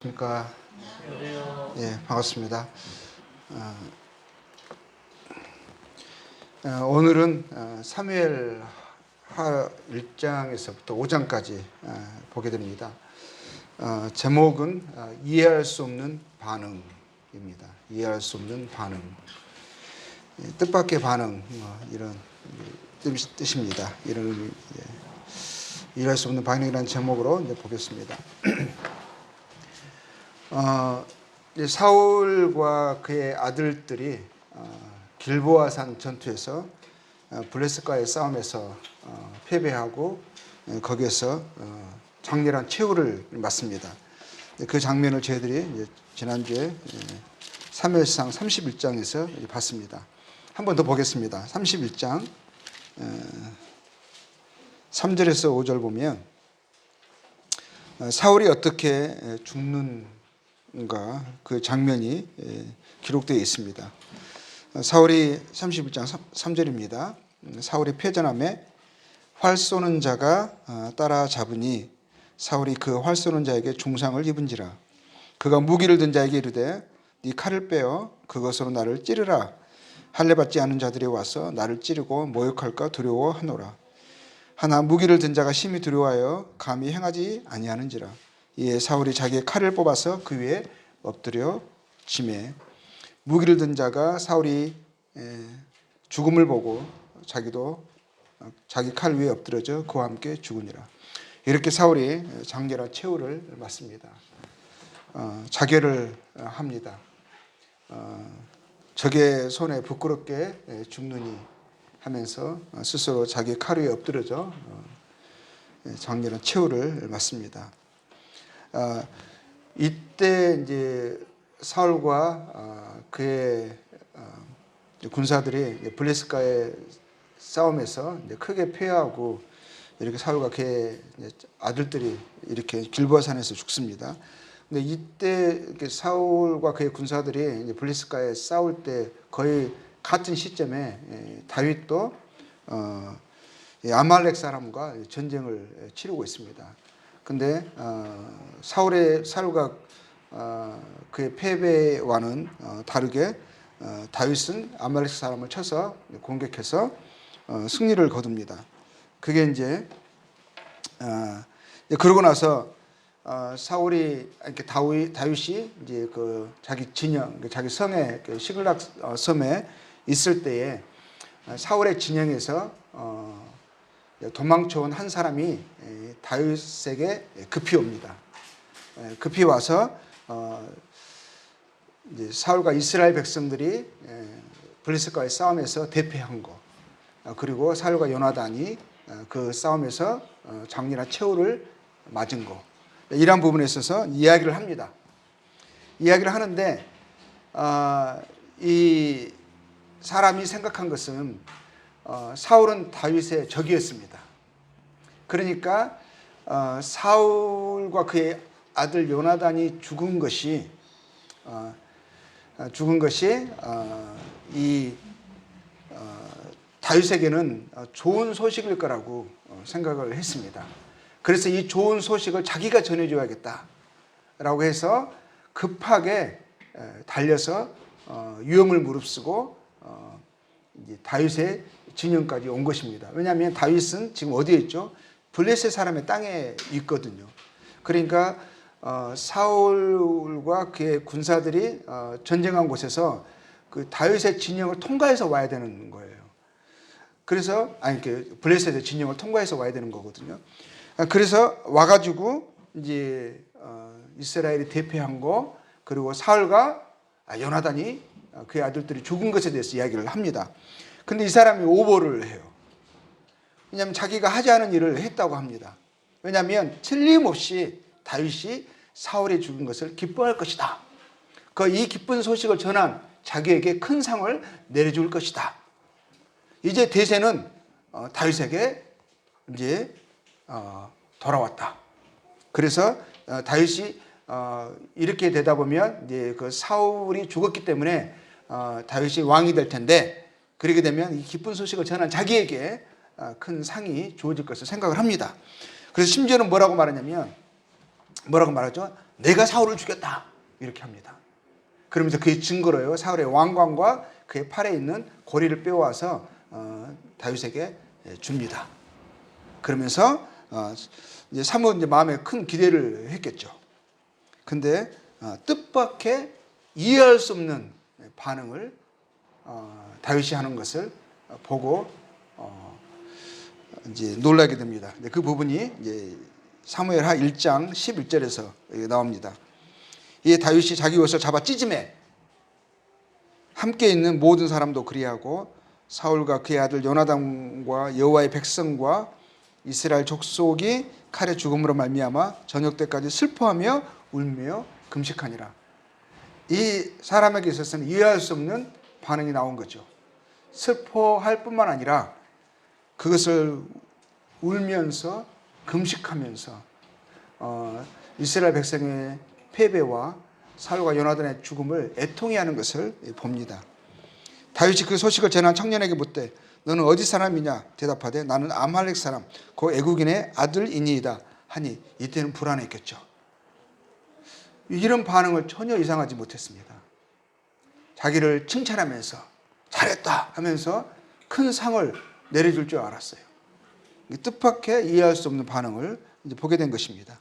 그러니까 예, 반갑습니다. 오늘은 사무엘 하 1장에서부터 5장까지 보게 됩니다. 제목은 이해할 수 없는 반응입니다. 이해할 수 없는 반응, 뜻밖의 반응, 이런 뜻입니다. 이런 이해할 수 없는 반응이라는 제목으로 이제 보겠습니다. 사울과 그의 아들들이 길보아산 전투에서 블레셋과의 싸움에서 패배하고 거기에서 장렬한 최후를 맞습니다. 그 장면을 저희들이 이제 지난주에 사무엘상 31장에서 봤습니다. 한 번 더 보겠습니다. 31장 3절에서 5절 보면 사울이 어떻게 죽는가 그 장면이 기록되어 있습니다. 사울이 31장 3절입니다. 사울이 패전함에 활 쏘는 자가 따라잡으니 사울이 그 활 쏘는 자에게 중상을 입은지라. 그가 무기를 든 자에게 이르되 네 칼을 빼어 그것으로 나를 찌르라. 할례 받지 않은 자들이 와서 나를 찌르고 모욕할까 두려워하노라. 하나 무기를 든 자가 심히 두려워하여 감히 행하지 아니하는지라. 이에 사울이 자기의 칼을 뽑아서 그 위에 엎드려 지매 무기를 든 자가 사울이 죽음을 보고 자기도 자기 칼 위에 엎드려져 그와 함께 죽으니라. 이렇게 사울이 장렬한 최후를 맞습니다. 자결을 합니다. 적의 손에 부끄럽게 죽느니 하면서 스스로 자기 칼 위에 엎드려져 장렬한 최후를 맞습니다. 이때 이제 사울과 그의 군사들이 블레셋과의 싸움에서 크게 패하고 이렇게 사울과 그의 아들들이 이렇게 길보아산에서 죽습니다. 근데 이때 사울과 그의 군사들이 블레셋과의 싸울 때 거의 같은 시점에 다윗도 아말렉 사람과 전쟁을 치르고 있습니다. 근데 사울과 그의 패배와는 다르게 다윗은 아말렉 사람을 쳐서 공격해서 승리를 거둡니다. 그게 이제 그러고 나서 사울이 이렇게 다윗이 이제 그 자기 진영, 자기 성에 시글락 섬에 있을 때에 사울의 진영에서 도망쳐온 한 사람이 다윗에게 급히 옵니다. 급히 와서 이제 사울과 이스라엘 백성들이 블레셋과의 싸움에서 대패한 거, 그리고 사울과 요나단이 그 싸움에서 장렬한 최후를 맞은 거, 이러한 부분에 있어서 이야기를 합니다. 이야기를 하는데 이 사람이 생각한 것은 사울은 다윗의 적이었습니다. 그러니까 사울과 그의 아들 요나단이 죽은 것이 이 다윗에게는 좋은 소식일 거라고 생각을 했습니다. 그래서 이 좋은 소식을 자기가 전해줘야겠다라고 해서 급하게 달려서 위험을 무릅쓰고 다윗의 진영까지 온 것입니다. 왜냐하면 다윗은 지금 어디에 있죠? 블레셋 사람의 땅에 있거든요. 그러니까 사울과 그의 군사들이 전쟁한 곳에서 그 다윗의 진영을 통과해서 와야 되는 거예요. 그래서 블레셋의 진영을 통과해서 와야 되는 거거든요. 그래서 와가지고 이제 이스라엘이 대패한 거, 그리고 사울과 요나단이 그의 아들들이 죽은 것에 대해서 이야기를 합니다. 근데 이 사람이 오버를 해요. 왜냐하면 자기가 하지 않은 일을 했다고 합니다. 왜냐하면 틀림없이 다윗이 사울이 죽은 것을 기뻐할 것이다. 이 기쁜 소식을 전한 자기에게 큰 상을 내려줄 것이다. 이제 대세는 다윗에게 이제 돌아왔다. 그래서 다윗이 이렇게 되다 보면 이제 그 사울이 죽었기 때문에 다윗이 왕이 될 텐데, 그렇게 되면 이 기쁜 소식을 전한 자기에게 큰 상이 주어질 것을 생각을 합니다. 그래서 심지어는 뭐라고 말하냐면 뭐라고 말하죠? 내가 사울을 죽였다 이렇게 합니다. 그러면서 그의 증거로요 사울의 왕관과 그의 팔에 있는 고리를 빼와서 다윗에게 줍니다. 그러면서 이제 사무엘은 이제 마음에 큰 기대를 했겠죠. 근데 뜻밖의 이해할 수 없는 반응을 다윗이 하는 것을 보고 이제 놀라게 됩니다. 그 부분이 이제 사무엘하 1장 11절에서 나옵니다. 이에 다윗이 자기 옷을 잡아 찢음에 함께 있는 모든 사람도 그리하고 사울과 그의 아들 요나단과 여호와의 백성과 이스라엘 족속이 칼의 죽음으로 말미암아 저녁 때까지 슬퍼하며 울며 금식하니라. 이 사람에게 있어서는 이해할 수 없는 반응이 나온 거죠. 슬퍼할 뿐만 아니라 그것을 울면서 금식하면서 이스라엘 백성의 패배와 사울과 요나단의 죽음을 애통해하는 것을 봅니다. 다윗이 그 소식을 전한 청년에게 묻되 너는 어디 사람이냐 대답하되 나는 아말렉 사람 그 애국인의 아들이니이다 하니 이때는 불안했겠죠. 이런 반응을 전혀 이상하지 못했습니다. 자기를 칭찬하면서 잘했다 하면서 큰 상을 내려줄 줄 알았어요. 뜻밖의 이해할 수 없는 반응을 이제 보게 된 것입니다.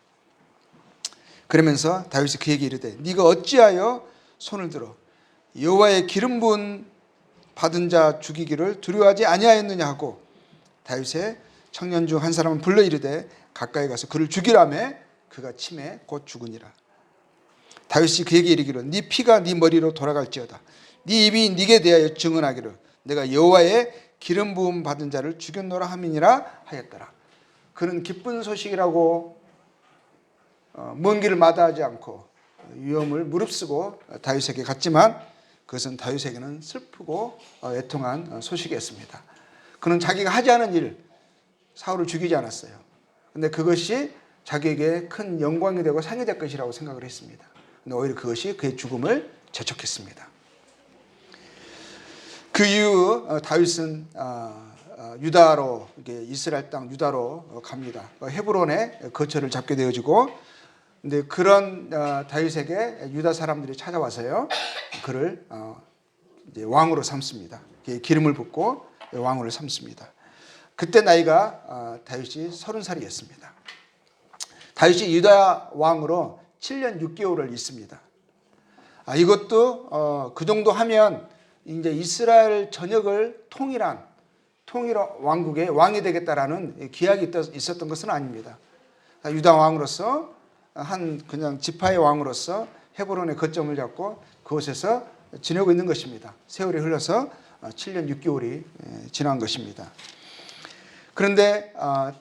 그러면서 다윗이 그에게 이르되 네가 어찌하여 손을 들어 여호와의 기름 부은 받은 자 죽이기를 두려워하지 아니하였느냐 하고 다윗의 청년 중 한 사람은 불러 이르되 가까이 가서 그를 죽이라매 그가 침에 곧 죽으니라. 다윗이 그에게 이르기를 네 피가 네 머리로 돌아갈지어다 네 입이 네게 대하여 증언하기를 내가 여호와의 기름 부음 받은 자를 죽였노라 함이니라 하였더라. 그는 기쁜 소식이라고 먼 길을 마다하지 않고 위험을 무릅쓰고 다윗에게 갔지만 그것은 다윗에게는 슬프고 애통한 소식이었습니다. 그는 자기가 하지 않은 일, 사울을 죽이지 않았어요. 그런데 그것이 자기에게 큰 영광이 되고 상이 될 것이라고 생각을 했습니다. 근데 오히려 그것이 그의 죽음을 재촉했습니다. 그 이후 다윗은 유다로 이스라엘 땅 유다로 갑니다. 헤브론에 거처를 잡게 되어지고, 근데 그런 다윗에게 유다 사람들이 찾아와서요 그를 이제 왕으로 삼습니다. 기름을 붓고 왕으로 삼습니다. 그때 나이가 다윗이 30살이었습니다. 다윗이 유다 왕으로 7년 6개월을 있습니다. 이것도 그 정도 하면 이제 이스라엘 전역을 통일 왕국의 왕이 되겠다라는 기약이 있었던 것은 아닙니다. 유다 왕으로서 그냥 지파의 왕으로서 헤브론의 거점을 잡고 그곳에서 지내고 있는 것입니다. 세월이 흘러서 7년 6개월이 지난 것입니다. 그런데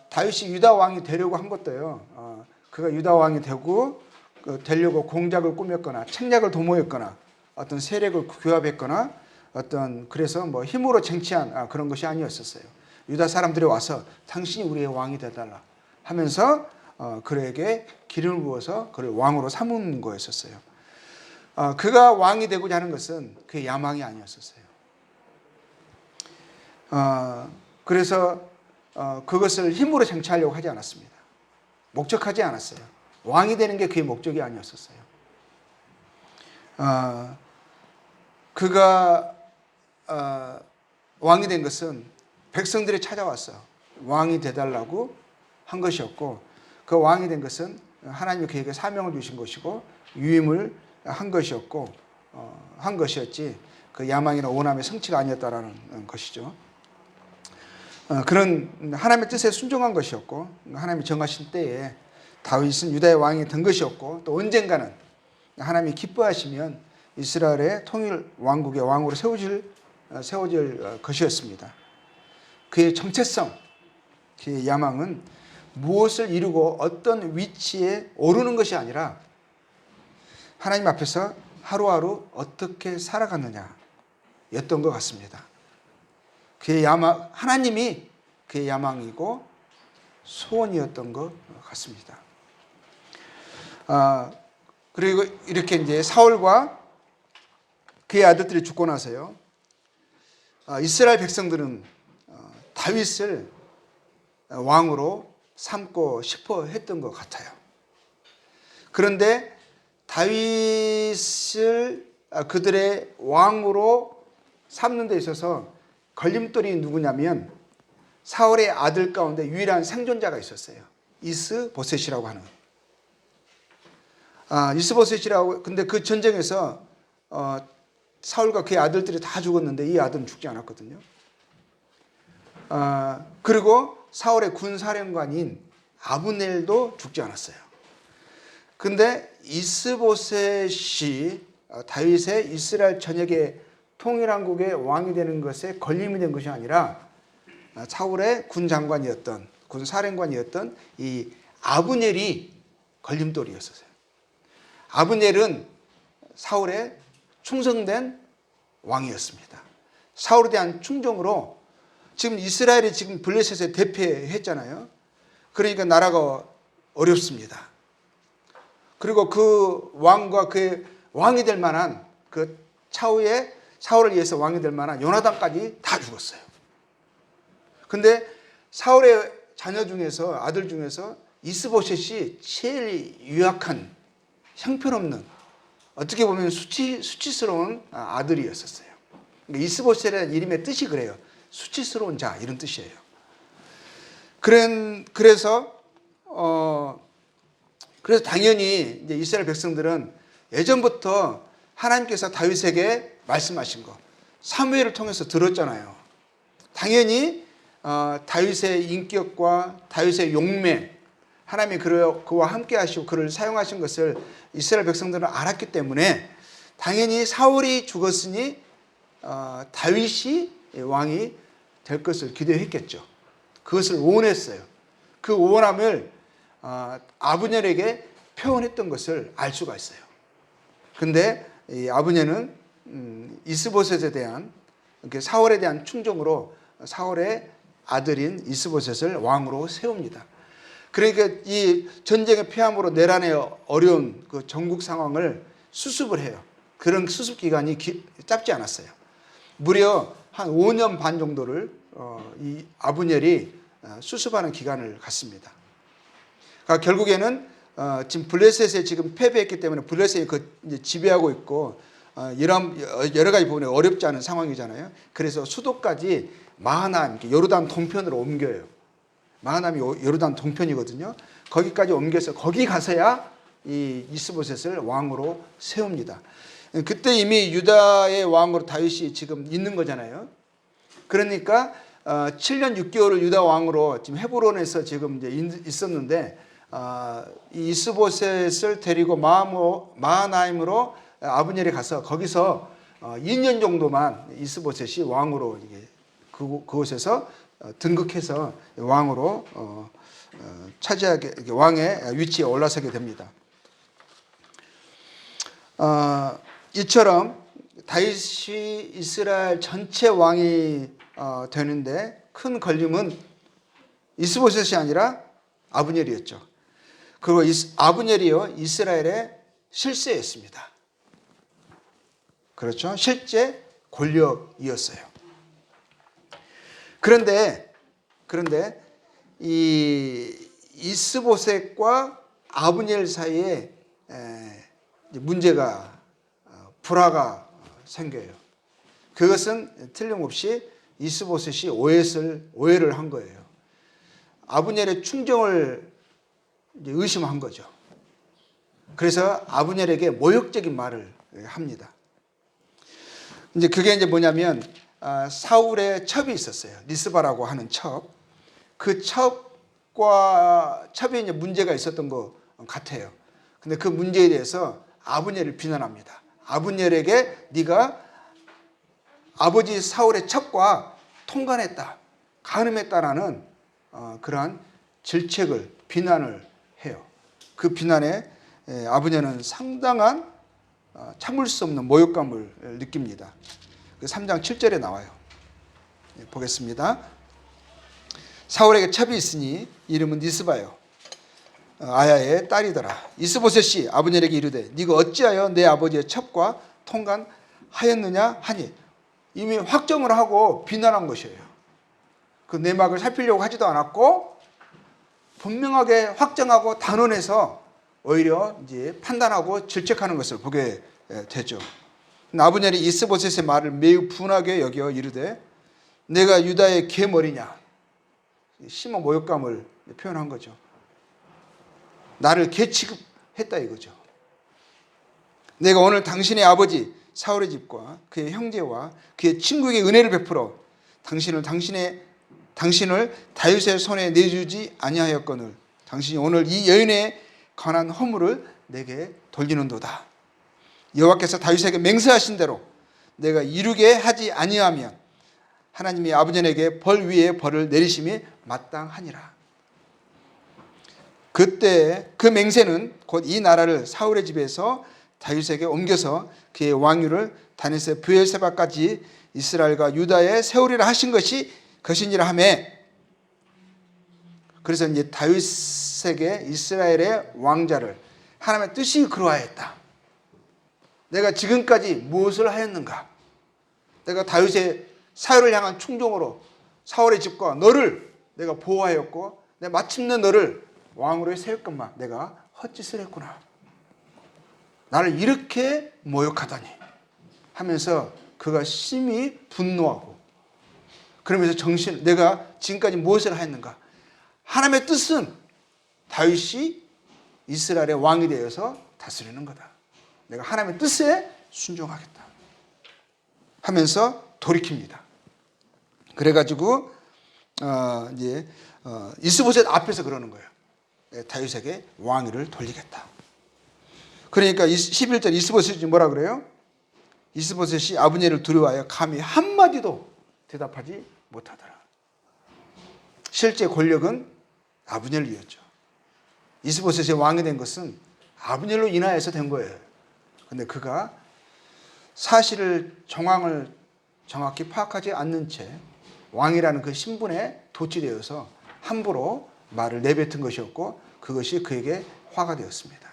다윗이 유다 왕이 되려고 한 것도요. 그가 유다 왕이 되려고 공작을 꾸몄거나 책략을 도모했거나 어떤 세력을 규합했거나 그래서 뭐 힘으로 쟁취한 그런 것이 아니었었어요. 유다 사람들이 와서 당신이 우리의 왕이 되달라 하면서 그에게 기름을 부어서 그를 왕으로 삼은 거였었어요. 그가 왕이 되고자 하는 것은 그의 야망이 아니었었어요. 그래서 그것을 힘으로 쟁취하려고 하지 않았습니다. 목적하지 않았어요. 왕이 되는 게 그의 목적이 아니었었어요. 그가 왕이 된 것은 백성들이 찾아와서 왕이 되달라고 한 것이었고, 그 왕이 된 것은 하나님이 그에게 사명을 주신 것이고 유임을 한 것이었고 한 것이었지 그 야망이나 원함의 성취가 아니었다라는 것이죠. 그런 하나님의 뜻에 순종한 것이었고 하나님이 정하신 때에 다윗은 유다의 왕이 된 것이었고, 또 언젠가는 하나님이 기뻐하시면 이스라엘의 통일 왕국의 왕으로 세워질 것이었습니다. 그의 정체성, 그의 야망은 무엇을 이루고 어떤 위치에 오르는 것이 아니라 하나님 앞에서 하루하루 어떻게 살아갔느냐 였던 것 같습니다. 그의 야망, 하나님이 그의 야망이고 소원이었던 것 같습니다. 그리고 이렇게 이제 사울과 그의 아들들이 죽고 나서요, 이스라엘 백성들은 다윗을 왕으로 삼고 싶어 했던 것 같아요. 그런데 다윗을 그들의 왕으로 삼는 데 있어서 걸림돌이 누구냐면 사울의 아들 가운데 유일한 생존자가 있었어요. 이스보셋이라고 하는. 이스보셋이라고. 근데 그 전쟁에서 사울과 그의 아들들이 다 죽었는데 이 아들은 죽지 않았거든요. 그리고 사울의 군사령관인 아브넬도 죽지 않았어요. 근데 이스보셋이 다윗의 이스라엘 전역의 통일왕국의 왕이 되는 것에 걸림이 된 것이 아니라 사울의 군장관이었던, 군사령관이었던 이 아브넬이 걸림돌이었어요. 아브넬은 사울의 충성된 왕이었습니다. 사울에 대한 충정으로 지금 이스라엘이 지금 블레셋에 대패했잖아요. 그러니까 나라가 어렵습니다. 그리고 그 왕과 그의 왕이 될 만한 그 차후에 사울을 위해서 왕이 될 만한 요나단까지 다 죽었어요. 근데 사울의 자녀 중에서, 아들 중에서 이스보셋이 제일 유약한, 형편없는, 어떻게 보면 수치스러운 아들이었었어요. 그러니까 이스보셋의 이름의 뜻이 그래요. 수치스러운 자, 이런 뜻이에요. 그래서 당연히 이제 이스라엘 백성들은 예전부터 하나님께서 다윗에게 말씀하신 거 사무엘을 통해서 들었잖아요. 당연히 다윗의 인격과 다윗의 용맹, 하나님이 그와 함께 하시고 그를 사용하신 것을 이스라엘 백성들은 알았기 때문에 당연히 사울이 죽었으니 다윗이 왕이 될 것을 기대했겠죠. 그것을 원했어요. 그 원함을 아브넬에게 표현했던 것을 알 수가 있어요. 근데 이 아브넬은 이스보셋에 대한, 사울에 대한 충정으로 사울의 아들인 이스보셋을 왕으로 세웁니다. 그러니까 이 전쟁의 패함으로 내란의 어려운 그 전국 상황을 수습을 해요. 그런 수습 기간이 짧지 않았어요. 무려 한 5년 반 정도를 이 아브넬이 수습하는 기간을 갖습니다. 그러니까 결국에는 지금 블레셋에 지금 패배했기 때문에 블레셋이 이제 지배하고 있고 여러 가지 부분에 어렵지 않은 상황이잖아요. 그래서 수도까지 마하나임, 요르단 동편으로 옮겨요. 마하나임이 요르단 동편이거든요. 거기까지 옮겨서 거기 가서야 이 이스보셋을 왕으로 세웁니다. 그때 이미 유다의 왕으로 다윗이 지금 있는 거잖아요. 그러니까 7년 6개월을 유다 왕으로 지금 헤브론에서 지금 이제 있었는데 이 이스보셋을 데리고 마하나임으로 아브넬이 가서 거기서 2년 정도만 이스보셋이 왕으로 그곳에서 등극해서 왕으로 차지하게, 왕의 위치에 올라서게 됩니다. 이처럼 다윗이 이스라엘 전체 왕이 되는데 큰 걸림은 이스보셋이 아니라 아브넬이었죠. 그리고 아브넬이요, 이스라엘의 실세였습니다. 그렇죠? 실제 권력이었어요. 그런데 이 이스보셋과 아브넬 사이에 문제가, 불화가 생겨요. 그것은 틀림없이 이스보셋이 오해를 한 거예요. 아브넬의 충정을 의심한 거죠. 그래서 아브넬에게 모욕적인 말을 합니다. 이제 그게 이제 뭐냐면 사울의 첩이 있었어요. 리스바라고 하는 첩. 그 첩이 이제 문제가 있었던 것 같아요. 근데 그 문제에 대해서 아브넬을 비난합니다. 아브넬에게 네가 아버지 사울의 첩과 통간했다, 간음했다라는 그러한 질책을, 비난을 해요. 그 비난에 아브넬은 상당한 참을 수 없는 모욕감을 느낍니다. 3장 7절에 나와요. 보겠습니다. 사울에게 첩이 있으니 이름은 리스바요, 아야의 딸이더라. 이스보셋이 아브넬에게 이르되 네가 어찌하여 내 아버지의 첩과 통간하였느냐 하니, 이미 확정을 하고 비난한 것이에요. 그 내막을 살피려고 하지도 않았고 분명하게 확정하고 단언해서 오히려 이제 판단하고 질책하는 것을 보게 되죠. 아브넬이 이스보셋의 말을 매우 분하게 여겨 이르되 내가 유다의 개머리냐, 심한 모욕감을 표현한 거죠. 나를 개 취급했다 이거죠. 내가 오늘 당신의 아버지 사울의 집과 그의 형제와 그의 친구에게 은혜를 베풀어 당신을 다윗의 손에 내주지 아니하였거늘 당신이 오늘 이 여인에 관한 허물을 내게 돌리는도다. 여호와께서 다윗에게 맹세하신 대로 내가 이루게 하지 아니하면 하나님이 아브넬에게 벌 위에 벌을 내리심이 마땅하니라. 그때 그 맹세는 곧 이 나라를 사울의 집에서 다윗에게 옮겨서 그의 왕위를 다윗의 브엘세바까지 이스라엘과 유다에 세우리라 하신 것이니라 하며, 그래서 이제 다윗에게 이스라엘의 왕자를 하나님의 뜻이 그러하였다. 내가 지금까지 무엇을 하였는가? 내가 다윗의 사울을 향한 충종으로 사울의 집과 너를 내가 보호하였고 내가 마침내 너를 왕으로 세울 것만 내가 헛짓을 했구나. 나를 이렇게 모욕하다니 하면서 그가 심히 분노하고, 그러면서 내가 지금까지 무엇을 하였는가? 하나님의 뜻은 다윗이 이스라엘의 왕이 되어서 다스리는 거다. 내가 하나님의 뜻에 순종하겠다 하면서 돌이킵니다. 그래가지고 이제 이스보셋 앞에서 그러는 거예요. 다윗에게 왕위를 돌리겠다. 그러니까 11절 이스보셋이 뭐라 그래요? 이스보셋이 아브넬을 두려워하여 감히 한마디도 대답하지 못하더라. 실제 권력은 아브넬이었죠. 이스보셋이 왕이 된 것은 아브넬로 인하여서 된 거예요. 근데 그가 사실을 정황을 정확히 파악하지 않는 채 왕이라는 그 신분에 도취되어서 함부로 말을 내뱉은 것이었고 그것이 그에게 화가 되었습니다.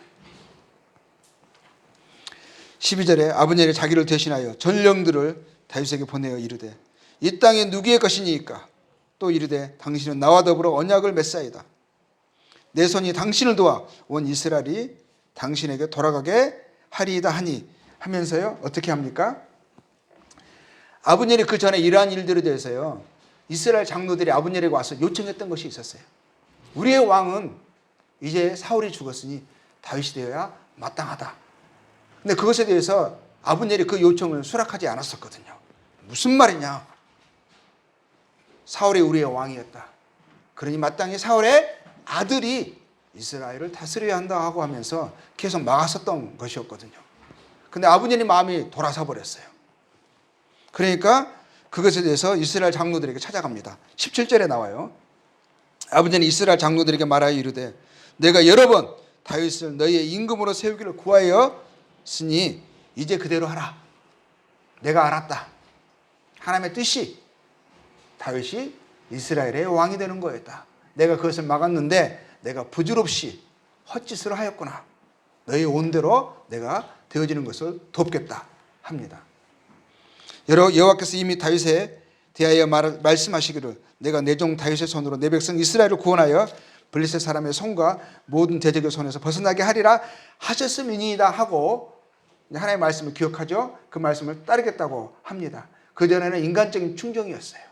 12절에 아브넬이 자기를 대신하여 전령들을 다윗에게 보내어 이르되 이 땅이 누구의 것이니까? 또 이르되 당신은 나와 더불어 언약을 맺사이다. 내 손이 당신을 도와 온 이스라엘이 당신에게 돌아가게 하리이다 하니 하면서요 어떻게 합니까? 아브넬이 그 전에 이러한 일들에 대해서요 이스라엘 장로들이 아브넬에게 와서 요청했던 것이 있었어요. 우리의 왕은 이제 사울이 죽었으니 다윗이 되어야 마땅하다. 근데 그것에 대해서 아브넬이 그 요청을 수락하지 않았었거든요. 무슨 말이냐? 사울이 우리의 왕이었다. 그러니 마땅히 사울의 아들이 이스라엘을 다스려야 한다 하고 하면서 계속 막았었던 것이었거든요. 근데 아브넬이 마음이 돌아서 버렸어요. 그러니까 그것에 대해서 이스라엘 장로들에게 찾아갑니다. 17절에 나와요. 아브넬이 이스라엘 장로들에게 말하여 이르되 내가 여러 번 다윗을 너희의 임금으로 세우기를 구하였으니 이제 그대로 하라. 내가 알았다. 하나님의 뜻이 다윗이 이스라엘의 왕이 되는 거였다. 내가 그것을 막았는데 내가 부질없이 헛짓을 하였구나. 너희 온대로 내가 되어지는 것을 돕겠다 합니다. 여호와께서 이미 다윗에 대하여 말씀하시기를 내가 내 종 다윗의 손으로 내 백성 이스라엘을 구원하여 블레셋 사람의 손과 모든 대적의 손에서 벗어나게 하리라 하셨음이니이다 하고 하나님의 말씀을 기억하죠. 그 말씀을 따르겠다고 합니다. 그전에는 인간적인 충정이었어요.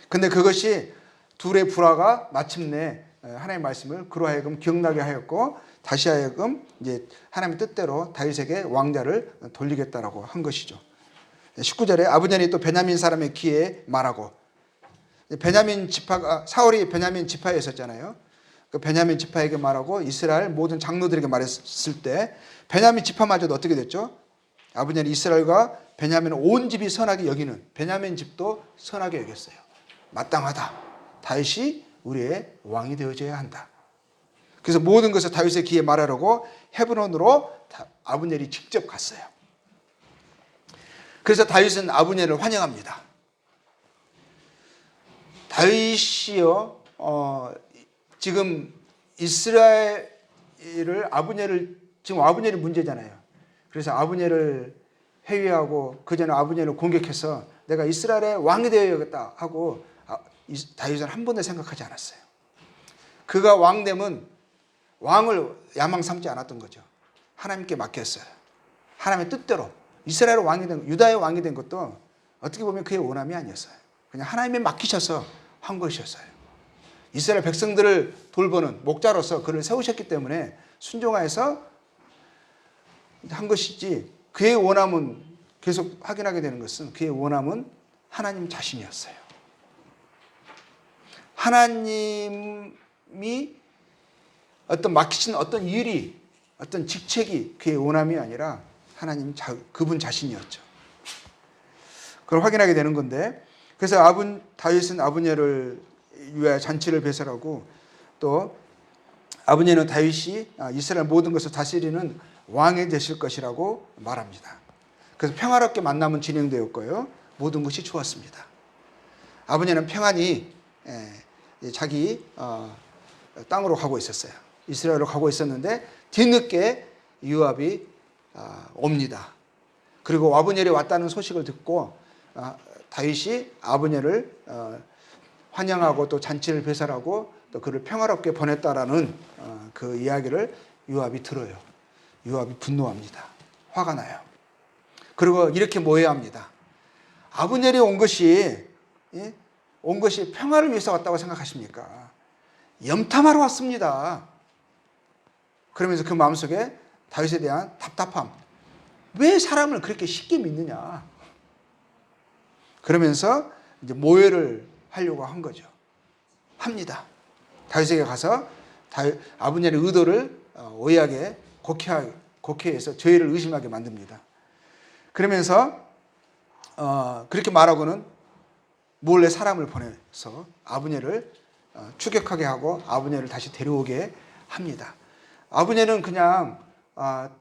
근데 그것이 둘의 불화가 마침내 하나님의 말씀을 그로 하여금 기억나게 하였고 다시 하여금 이제 하나님의 뜻대로 다윗에게 왕자를 돌리겠다라고 한 것이죠. 19절에 아브넬이 또 베냐민 사람의 귀에 말하고, 베냐민 지파가 사울이 베냐민 지파에 있었잖아요. 그 베냐민 지파에게 말하고 이스라엘 모든 장로들에게 말했을 때 베냐민 지파마저도 어떻게 됐죠? 아브넬이 이스라엘과 베냐민 온 집이 선하게 여기는 베냐민 집도 선하게 여겼어요. 마땅하다. 다윗이 우리의 왕이 되어져야 한다. 그래서 모든 것을 다윗의 귀에 말하려고 헤브론으로 아브넬이 직접 갔어요. 그래서 다윗은 아브넬을 환영합니다. 다윗이요, 지금 이스라엘을 지금 아브넬이 문제잖아요. 그래서 아브넬을 회유하고 그 전에 아브넬을 공격해서 내가 이스라엘의 왕이 되어야겠다 하고 다윗은 한 번도 생각하지 않았어요. 그가 왕됨은 왕을 야망 삼지 않았던 거죠. 하나님께 맡겼어요. 하나님의 뜻대로 이스라엘 왕이 된, 유다의 왕이 된 것도 어떻게 보면 그의 원함이 아니었어요. 그냥 하나님에 맡기셔서 한 것이었어요. 이스라엘 백성들을 돌보는 목자로서 그를 세우셨기 때문에 순종하여서 한 것이지, 그의 원함은, 계속 확인하게 되는 것은 그의 원함은 하나님 자신이었어요. 하나님이 어떤 맡기신 어떤 일이, 어떤 직책이 그의 원함이 아니라 하나님 그분 자신이었죠. 그걸 확인하게 되는 건데, 그래서 다윗은 아브넬을 위하여 잔치를 배설하고, 또 아브넬은 다윗이 이스라엘 모든 것을 다스리는 왕이 되실 것이라고 말합니다. 그래서 평화롭게 만남은 진행되었고요. 모든 것이 좋았습니다. 아브넬은 평안히 자기 땅으로 가고 있었어요. 이스라엘로 가고 있었는데 뒤늦게 요압이 옵니다. 그리고 아브넬이 왔다는 소식을 듣고 다윗이 아브넬을 환영하고 또 잔치를 배설하고 또 그를 평화롭게 보냈다라는 그 이야기를 요압이 들어요. 요압이 분노합니다. 화가 나요. 그리고 이렇게 모해합니다. 아브넬이 온 것이 평화를 위해서 왔다고 생각하십니까? 염탐하러 왔습니다. 그러면서 그 마음속에 다윗에 대한 답답함, 왜 사람을 그렇게 쉽게 믿느냐, 그러면서 이제 모해를 하려고 한 거죠. 합니다. 다윗에게 가서 아브넬의 의도를 오해하게 곡해해서 죄를 의심하게 만듭니다. 그러면서 그렇게 말하고는 몰래 사람을 보내서 아브넬을 추격하게 하고 아브넬을 다시 데려오게 합니다. 아브넬은 그냥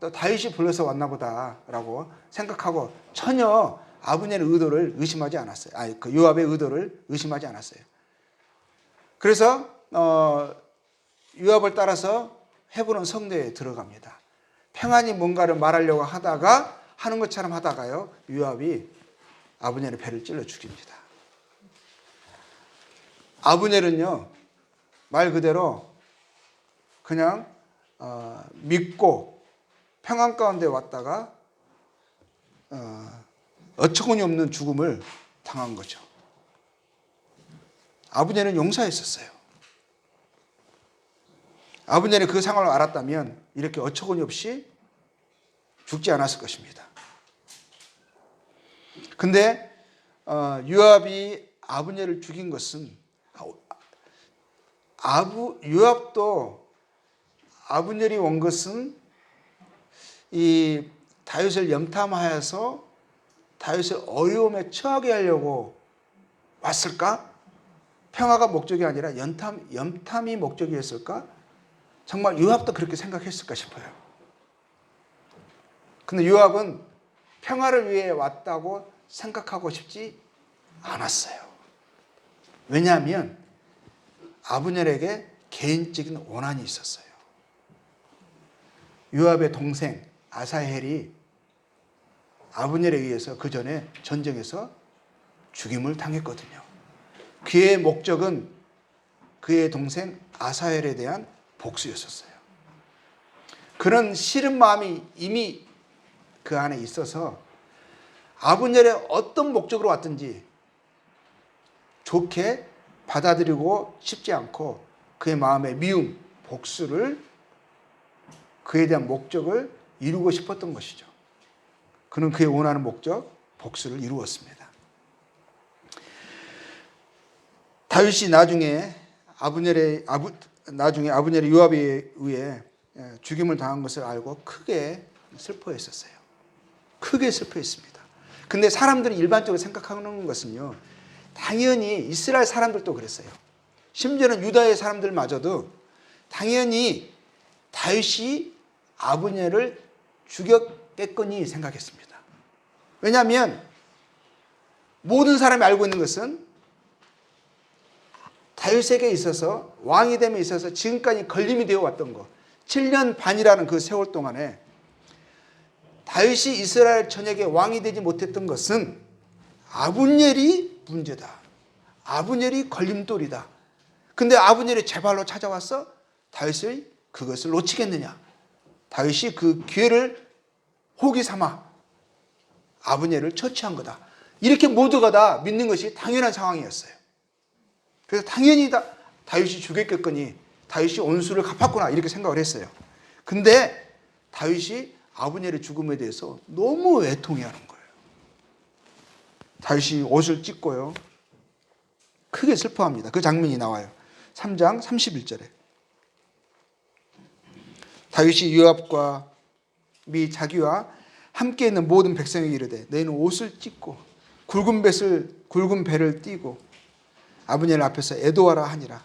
또 다윗이 불러서 왔나 보다라고 생각하고 전혀 아브넬의 의도를 의심하지 않았어요. 그 요압의 의도를 의심하지 않았어요. 그래서 요압을 따라서 헤브론 성내에 들어갑니다. 평안히 뭔가를 말하려고 하는 것처럼 하다가요, 요압이 아브넬의 배를 찔러 죽입니다. 아브넬은요, 말 그대로 그냥 믿고 평안 가운데 왔다가 어처구니 없는 죽음을 당한 거죠. 아브넬은 용사였었어요. 아브넬이 그 상황을 알았다면 이렇게 어처구니 없이 죽지 않았을 것입니다. 근데 요압이 아브넬을 죽인 것은, 요압도 아브넬이 온 것은 이 다윗을 염탐하여서 다윗을 어려움에 처하게 하려고 왔을까? 평화가 목적이 아니라 염탐이 목적이었을까? 정말 요압도 그렇게 생각했을까 싶어요. 근데 요압은 평화를 위해 왔다고 생각하고 싶지 않았어요. 왜냐하면 아브넬에게 개인적인 원한이 있었어요. 요압의 동생 아사헬이 아브넬에 의해서 그 전에 전쟁에서 죽임을 당했거든요. 그의 목적은 그의 동생 아사헬에 대한 복수였었어요. 그런 싫은 마음이 이미 그 안에 있어서 아브넬의 어떤 목적으로 왔든지 좋게 받아들이고 싶지 않고 그의 마음의 미움, 복수를, 그에 대한 목적을 이루고 싶었던 것이죠. 그는 그의 원하는 목적, 복수를 이루었습니다. 다윗이 나중에 아브넬의 요압에 의해 죽임을 당한 것을 알고 크게 슬퍼했었어요. 크게 슬퍼했습니다. 근데 사람들이 일반적으로 생각하는 것은요, 당연히 이스라엘 사람들도 그랬어요. 심지어는 유다의 사람들마저도 당연히 다윗이 아브넬을 죽였겠거니 생각했습니다. 왜냐하면 모든 사람이 알고 있는 것은 다윗에게 있어서, 왕이 됨에 있어서 지금까지 걸림이 되어 왔던 것, 7년 반이라는 그 세월 동안에 다윗이 이스라엘 전역에 왕이 되지 못했던 것은 아브넬이 문제다. 아브넬이 걸림돌이다. 근데 아브넬이 제 발로 찾아와서 다윗을 그것을 놓치겠느냐. 다윗이 그 기회를 호기 삼아 아브넬을 처치한 거다. 이렇게 모두가 다 믿는 것이 당연한 상황이었어요. 그래서 당연히 다윗이 죽였겠거니 다윗이 온수를 갚았구나 이렇게 생각을 했어요. 근데 다윗이 아브넬의 죽음에 대해서 너무 애통해하는 거예요. 다윗이 옷을 찢고요. 크게 슬퍼합니다. 그 장면이 나와요. 3장 31절에. 다윗이 요압과 미 자기와 함께 있는 모든 백성에게 이르되 너희는 옷을 찢고 굵은 배를 띠고 아브넬 앞에서 애도하라 하니라.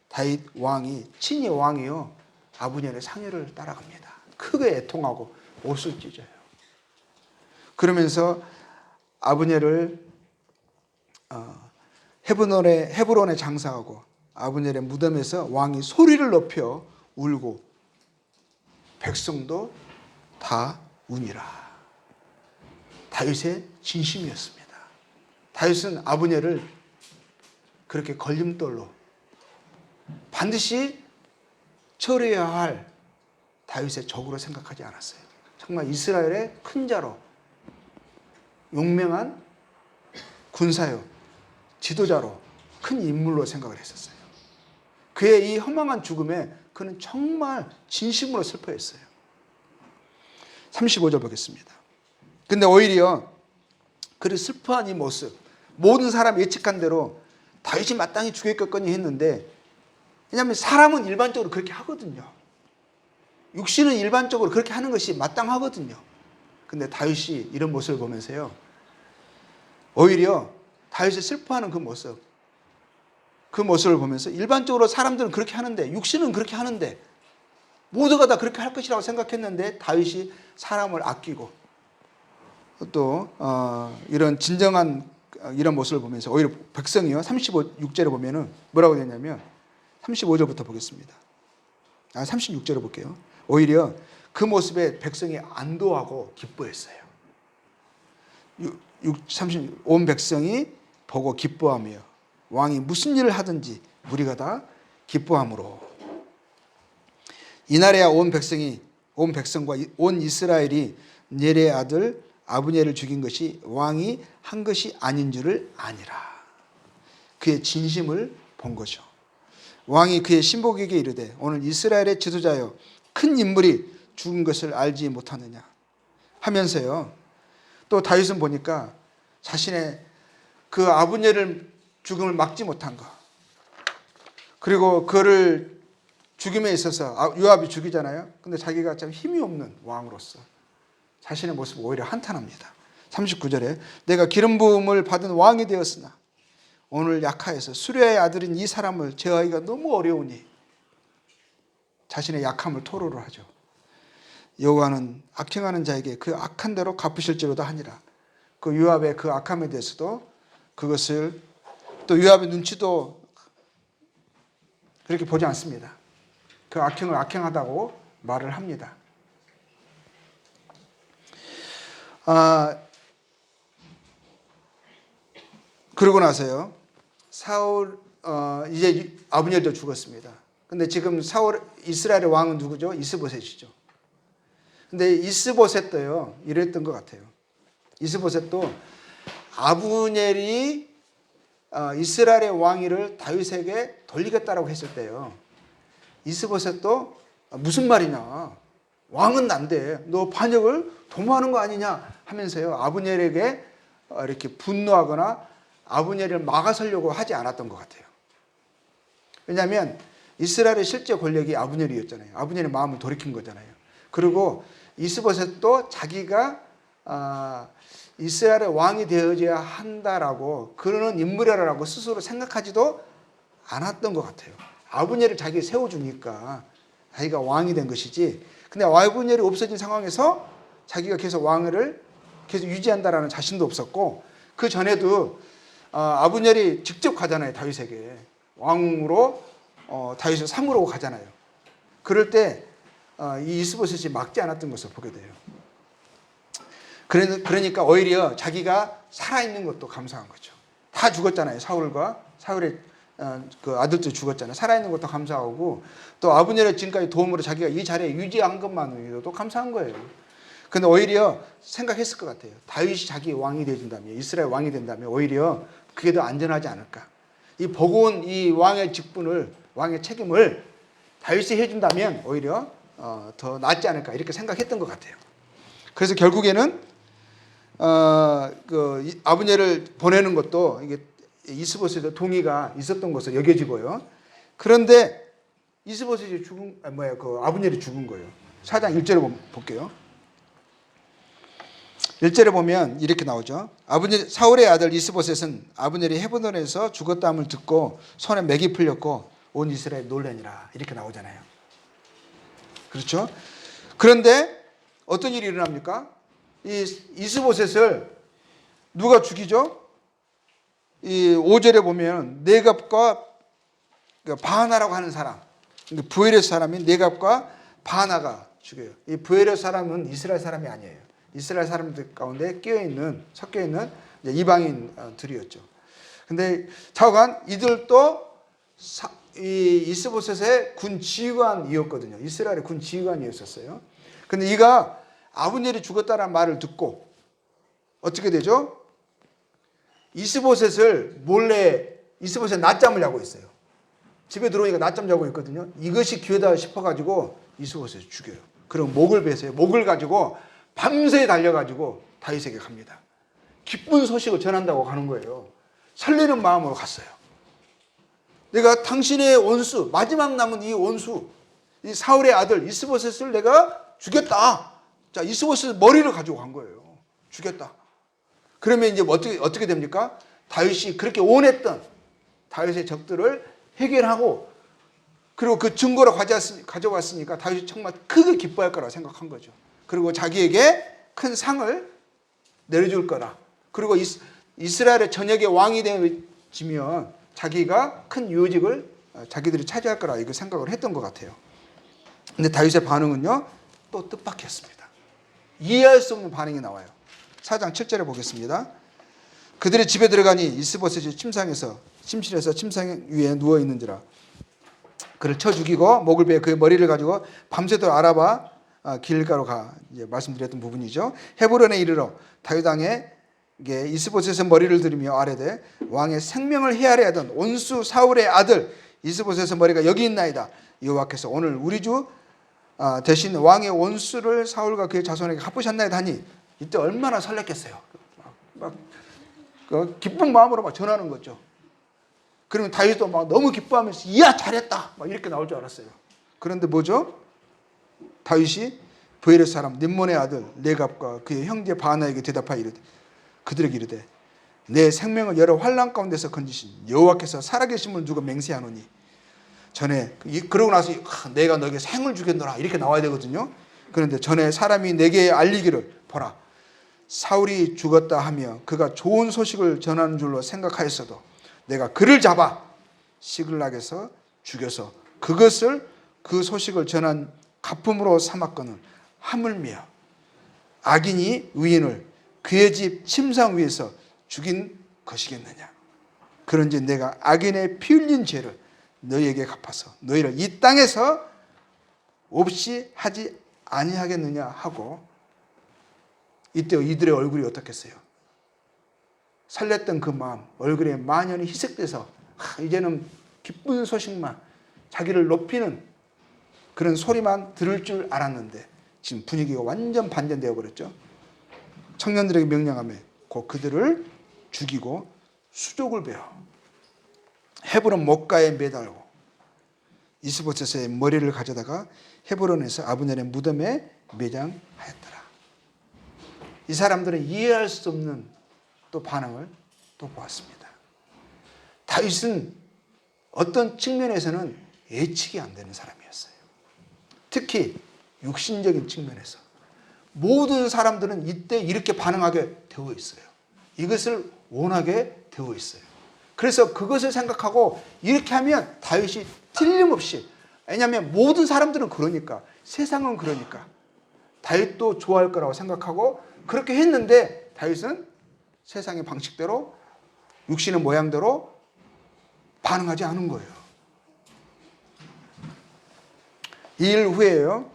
다윗 왕이 친히 왕이요 아브넬의 상여를 따라갑니다. 크게 애통하고 옷을 찢어요. 그러면서 아브넬을 헤브론에 장사하고 아브넬의 무덤에서 왕이 소리를 높여 울고 백성도 다 우니라. 다윗의 진심이었습니다. 다윗은 아브넬을 그렇게 걸림돌로 반드시 처리해야 할 다윗의 적으로 생각하지 않았어요. 정말 이스라엘의 큰 자로 용맹한 군사요 지도자로 큰 인물로 생각을 했었어요. 그의 이 허망한 죽음에 그는 정말 진심으로 슬퍼했어요. 35절 보겠습니다. 근데 오히려 그를 슬퍼한 이 모습, 모든 사람이 예측한 대로 다윗이 마땅히 죽였겠거니 했는데, 왜냐하면 사람은 일반적으로 그렇게 하거든요. 육신은 일반적으로 그렇게 하는 것이 마땅하거든요. 근데 다윗이 이런 모습을 보면서요, 오히려 다윗이 슬퍼하는 그 모습을 보면서 일반적으로 사람들은 그렇게 하는데, 육신은 그렇게 하는데, 모두가 다 그렇게 할 것이라고 생각했는데 다윗이 사람을 아끼고 또 이런 진정한 이런 모습을 보면서 오히려 백성이요 35절에 보면은 뭐라고 되냐면 35절부터 보겠습니다. 36절을 볼게요. 오히려 그 모습에 백성이 안도하고 기뻐했어요. 온 백성이 보고 기뻐하며 왕이 무슨 일을 하든지 무리가 다 기뻐함으로 이날에야 온 백성과 온 이스라엘이 넬의 아들 아브넬을 죽인 것이 왕이 한 것이 아닌 줄을 아니라. 그의 진심을 본 거죠. 왕이 그의 신복에게 이르되 오늘 이스라엘의 지도자여 큰 인물이 죽은 것을 알지 못하느냐 하면서요. 또 다윗은 보니까 자신의 그 아브넬을 죽음을 막지 못한 것, 그리고 그를 죽임에 있어서 요압이 죽이잖아요. 근데 자기가 참 힘이 없는 왕으로서 자신의 모습을 오히려 한탄합니다. 39절에 내가 기름 부음을 받은 왕이 되었으나 오늘 약하여서 수레의 아들인 이 사람을 제어하기가 너무 어려우니 자신의 약함을 토로를 하죠. 여호와는 악행하는 자에게 그 악한 대로 갚으실지로다 하니라. 그 요압의 그 악함에 대해서도 그것을 또 요압의 눈치도 그렇게 보지 않습니다. 그 악행을 악행하다고 말을 합니다. 그러고 나서요, 사울 이제 아브넬도 죽었습니다. 근데 지금 이스라엘의 왕은 누구죠? 이스보셋이죠. 근데 이스보셋도요 이랬던 것 같아요. 이스보셋도 아브넬이 이스라엘의 왕위를 다윗에게 돌리겠다라고 했을 때요, 이스보셋도 무슨 말이냐, 왕은 난데 너 반역을 도모하는 거 아니냐 하면서요 아브넬에게 이렇게 분노하거나 아브넬을 막아서려고 하지 않았던 것 같아요. 왜냐하면 이스라엘의 실제 권력이 아브넬이었잖아요. 아브넬의 마음을 돌이킨 거잖아요. 그리고 이스보셋도 자기가 이스라엘의 왕이 되어져야 한다라고 그러는 인물이라고 스스로 생각하지도 않았던 것 같아요. 아브넬을 자기가 세워주니까 자기가 왕이 된 것이지, 근데 아브넬이 없어진 상황에서 자기가 계속 왕을 계속 유지한다라는 자신도 없었고, 그 전에도 아브넬이 직접 가잖아요. 다윗에게 왕으로 다윗을 삼으러 가잖아요. 그럴 때 이 이스보셋이 막지 않았던 것을 보게 돼요. 그러니까 오히려 자기가 살아있는 것도 감사한 거죠. 다 죽었잖아요. 사울의 그 아들도 죽었잖아요. 살아있는 것도 감사하고 또 아브넬의 지금까지 도움으로 자기가 이 자리에 유지한 것만으로도 감사한 거예요. 근데 오히려 생각했을 것 같아요. 다윗이 자기 왕이 되준다면, 이스라엘 왕이 된다면 오히려 그게 더 안전하지 않을까. 이 버거운 이 왕의 직분을, 왕의 책임을 다윗이 해준다면 오히려 더 낫지 않을까 이렇게 생각했던 것 같아요. 그래서 결국에는 그 아브넬을 보내는 것도 이게 이스보셋의 동의가 있었던 것으로 여겨지고요. 그런데 이스보셋이 그 아브넬이 죽은 거예요. 4장 1절을 볼게요. 1절에 보면 이렇게 나오죠. 사울의 아들 이스보셋은 아브넬이 헤브론에서 죽었다함을 듣고 손에 맥이 풀렸고 온 이스라엘 놀라니라 이렇게 나오잖아요. 그렇죠? 그런데 어떤 일이 일어납니까? 이 이스보셋을 누가 죽이죠? 이 5절에 보면 네갑과 바하나라고 하는 사람, 부엘의 사람인 네갑과 바하나가 죽여요. 이 부엘의 사람은 이스라엘 사람이 아니에요. 이스라엘 사람들 가운데 섞여 있는 이방인들이었죠. 근데 좌우간 이들도 이 이스보셋의 군 지휘관이었거든요. 이스라엘의 군 지휘관이었었어요. 근데 이가 아브넬이 죽었다는 말을 듣고 어떻게 되죠? 이스보셋을 몰래 이스보셋 낮잠을 자고 있어요. 집에 들어오니까 낮잠 자고 있거든요. 이것이 기회다 싶어가지고 이스보셋을 죽여요. 그럼 목을 베세요. 목을 가지고 밤새 달려가지고 다윗에게 갑니다. 기쁜 소식을 전한다고 가는 거예요. 설레는 마음으로 갔어요. 내가 당신의 원수, 마지막 남은 이 원수, 이 사울의 아들 이스보셋을 내가 죽였다. 자, 이스보셋 머리를 가지고 간 거예요. 죽였다. 그러면 이제 어떻게 됩니까? 다윗이 그렇게 원했던 다윗의 적들을 해결하고 그리고 그 증거로 가져왔으니까 다윗이 정말 크게 기뻐할 거라 생각한 거죠. 그리고 자기에게 큰 상을 내려줄 거라. 그리고 이스라엘의 전역의 왕이 되어지면 자기가 큰 요직을 자기들이 차지할 거라 이거 생각을 했던 것 같아요. 근데 다윗의 반응은요 또 뜻밖이었습니다. 이해할 수 없는 반응이 나와요. 4장 7절에 보겠습니다. 그들의 집에 들어가니 이스보셋이 침실에서 침상 위에 누워 있는지라 그를 쳐 죽이고 목을 베어 그의 머리를 가지고 밤새도록 알아봐 길가로 가 이제 말씀드렸던 부분이죠. 헤브론에 이르러 다윗 왕에게 이스보셋의 머리를 들이며 아뢰되 왕의 생명을 헤아려 하던 온수 사울의 아들 이스보셋의 머리가 여기 있나이다. 여호와께서 오늘 우리 주 대신 왕의 원수를 사울과 그의 자손에게 갚으셨나이다 하니 이때 얼마나 설렜겠어요. 막 기쁜 마음으로 막 전하는 거죠. 그러면 다윗도 막 너무 기뻐하면서 이야 잘했다 막 이렇게 나올 줄 알았어요. 그런데 뭐죠? 다윗이 부엘의 사람 nim몬의 아들 네갑과 그의 형제 바하나에게 대답하여 이르되 그들에게 이르되 내 생명을 여러 환난 가운데서 건지신 여호와께서 살아계심을 두고 맹세하노니 전에 그러고 나서 내가 너에게 생을 주겠노라 이렇게 나와야 되거든요. 그런데 전에 사람이 내게 알리기를 보라 사울이 죽었다 하며 그가 좋은 소식을 전하는 줄로 생각하였어도 내가 그를 잡아 시글락에서 죽여서 그것을 그 소식을 전한 가품으로 삼았거늘 하물며 악인이 의인을 그의 집 침상 위에서 죽인 것이겠느냐. 그런지 내가 악인의 피 흘린 죄를 너희에게 갚아서 너희를 이 땅에서 없이 하지 아니하겠느냐 하고 이때 이들의 얼굴이 어떻겠어요? 설렜던 그 마음 얼굴에 만연히 희석돼서 이제는 기쁜 소식만 자기를 높이는 그런 소리만 들을 줄 알았는데 지금 분위기가 완전 반전되어 버렸죠. 청년들에게 명령하며 곧 그들을 죽이고 수족을 베어 헤브론 목가에 매달고 이스보셋의 머리를 가져다가 헤브론에서 아브넬의 무덤에 매장하였더라. 이 사람들은 이해할 수 없는 또 반응을 또 보았습니다. 다윗은 어떤 측면에서는 예측이 안 되는 사람이었어요. 특히 육신적인 측면에서 모든 사람들은 이때 이렇게 반응하게 되어 있어요. 이것을 원하게 되어 있어요. 그래서 그것을 생각하고 이렇게 하면 다윗이 틀림없이 왜냐하면 모든 사람들은 그러니까 세상은 그러니까 다윗도 좋아할 거라고 생각하고 그렇게 했는데 다윗은 세상의 방식대로 육신의 모양대로 반응하지 않은 거예요. 이 일 후에요.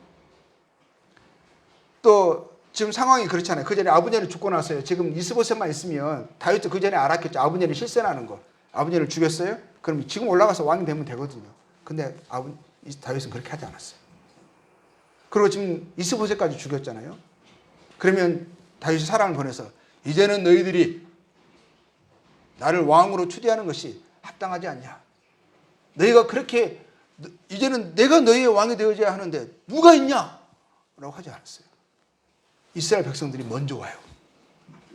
또 지금 상황이 그렇잖아요. 그 전에 아브넬이 죽고 나서요. 지금 이스보셋만 있으면 다윗도 그 전에 알았겠죠. 아브넬이 실세라는 거. 아브넬을 죽였어요? 그럼 지금 올라가서 왕이 되면 되거든요. 근데 다윗은 그렇게 하지 않았어요. 그리고 지금 이스보셋까지 죽였잖아요. 그러면 다윗이 사람을 보내서 이제는 너희들이 나를 왕으로 추대하는 것이 합당하지 않냐. 너희가 그렇게 이제는 내가 너희의 왕이 되어줘야 하는데 누가 있냐? 라고 하지 않았어요. 이스라엘 백성들이 먼저 와요.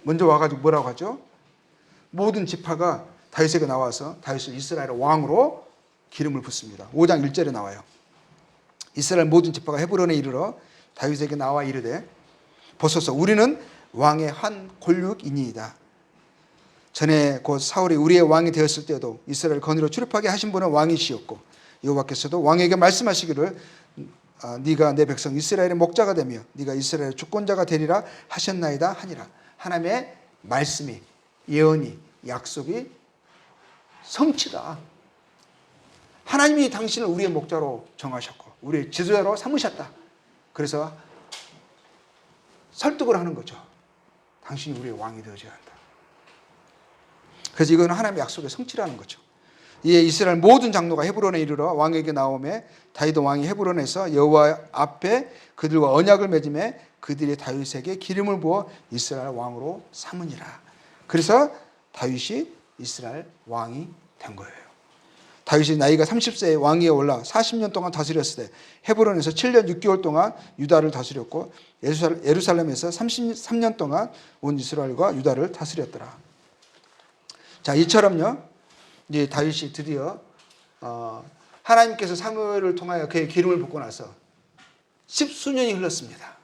먼저 와가지고 뭐라고 하죠? 모든 지파가 다윗에게 나와서 다윗을 이스라엘의 왕으로 기름을 붓습니다. 5장 1절에 나와요. 이스라엘 모든 지파가 헤브론에 이르러 다윗에게 나와 이르되 보소서 우리는 왕의 한 골육이니이다. 전에 곧 사울이 우리의 왕이 되었을 때도 이스라엘 건의로 출입하게 하신 분은 왕이시었고 여호와께서도 왕에게 말씀하시기를 네가 내 백성 이스라엘의 목자가 되며 네가 이스라엘의 주권자가 되리라 하셨나이다 하니라. 하나님의 말씀이, 예언이, 약속이 성취다. 하나님이 당신을 우리의 목자로 정하셨고 우리의 지도자로 삼으셨다. 그래서 설득을 하는 거죠. 당신이 우리의 왕이 되어줘야 한다. 그래서 이거는 하나님의 약속의 성취라는 거죠. 이에 이스라엘 모든 장로가 헤브론에 이르러 왕에게 나오매 다윗 왕이 헤브론에서 여호와 앞에 그들과 언약을 맺음에 그들이 다윗에게 기름을 부어 이스라엘 왕으로 삼으니라. 그래서 다윗이 이스라엘 왕이 된 거예요. 다윗이 나이가 30세에 왕위에 올라 40년 동안 다스렸을 때 헤브론에서 7년 6개월 동안 유다를 다스렸고 예루살렘에서 33년 동안 온 이스라엘과 유다를 다스렸더라. 자, 이처럼요. 이제 다윗이 드디어 하나님께서 사무엘을 통하여 그의 기름을 붓고 나서 10수년이 흘렀습니다.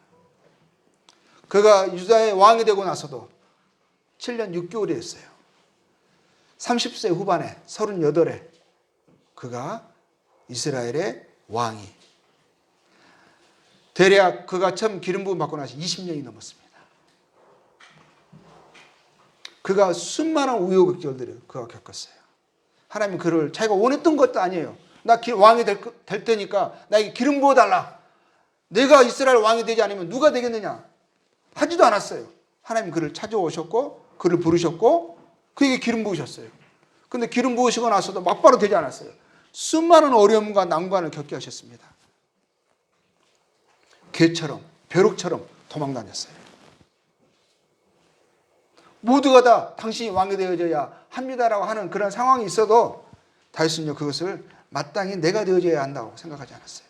그가 유다의 왕이 되고 나서도 7년 6개월이 했어요. 30세 후반에 38에 그가 이스라엘의 왕이 대략 그가 처음 기름 부음 받고 나서 20년이 넘었습니다. 그가 수많은 우여곡절들을 그가 겪었어요. 하나님이 그를 자기가 원했던 것도 아니에요. 나 왕이 될 테니까 나에게 기름 부어달라. 내가 이스라엘 왕이 되지 않으면 누가 되겠느냐. 하지도 않았어요. 하나님이 그를 찾아오셨고 그를 부르셨고 그에게 기름 부으셨어요. 근데 기름 부으시고 나서도 막바로 되지 않았어요. 수많은 어려움과 난관을 겪게 하셨습니다. 개처럼 벼룩처럼 도망다녔어요. 모두가 다 당신이 왕이 되어져야 합니다라고 하는 그런 상황이 있어도 다윗은요 그것을 마땅히 내가 되어져야 한다고 생각하지 않았어요.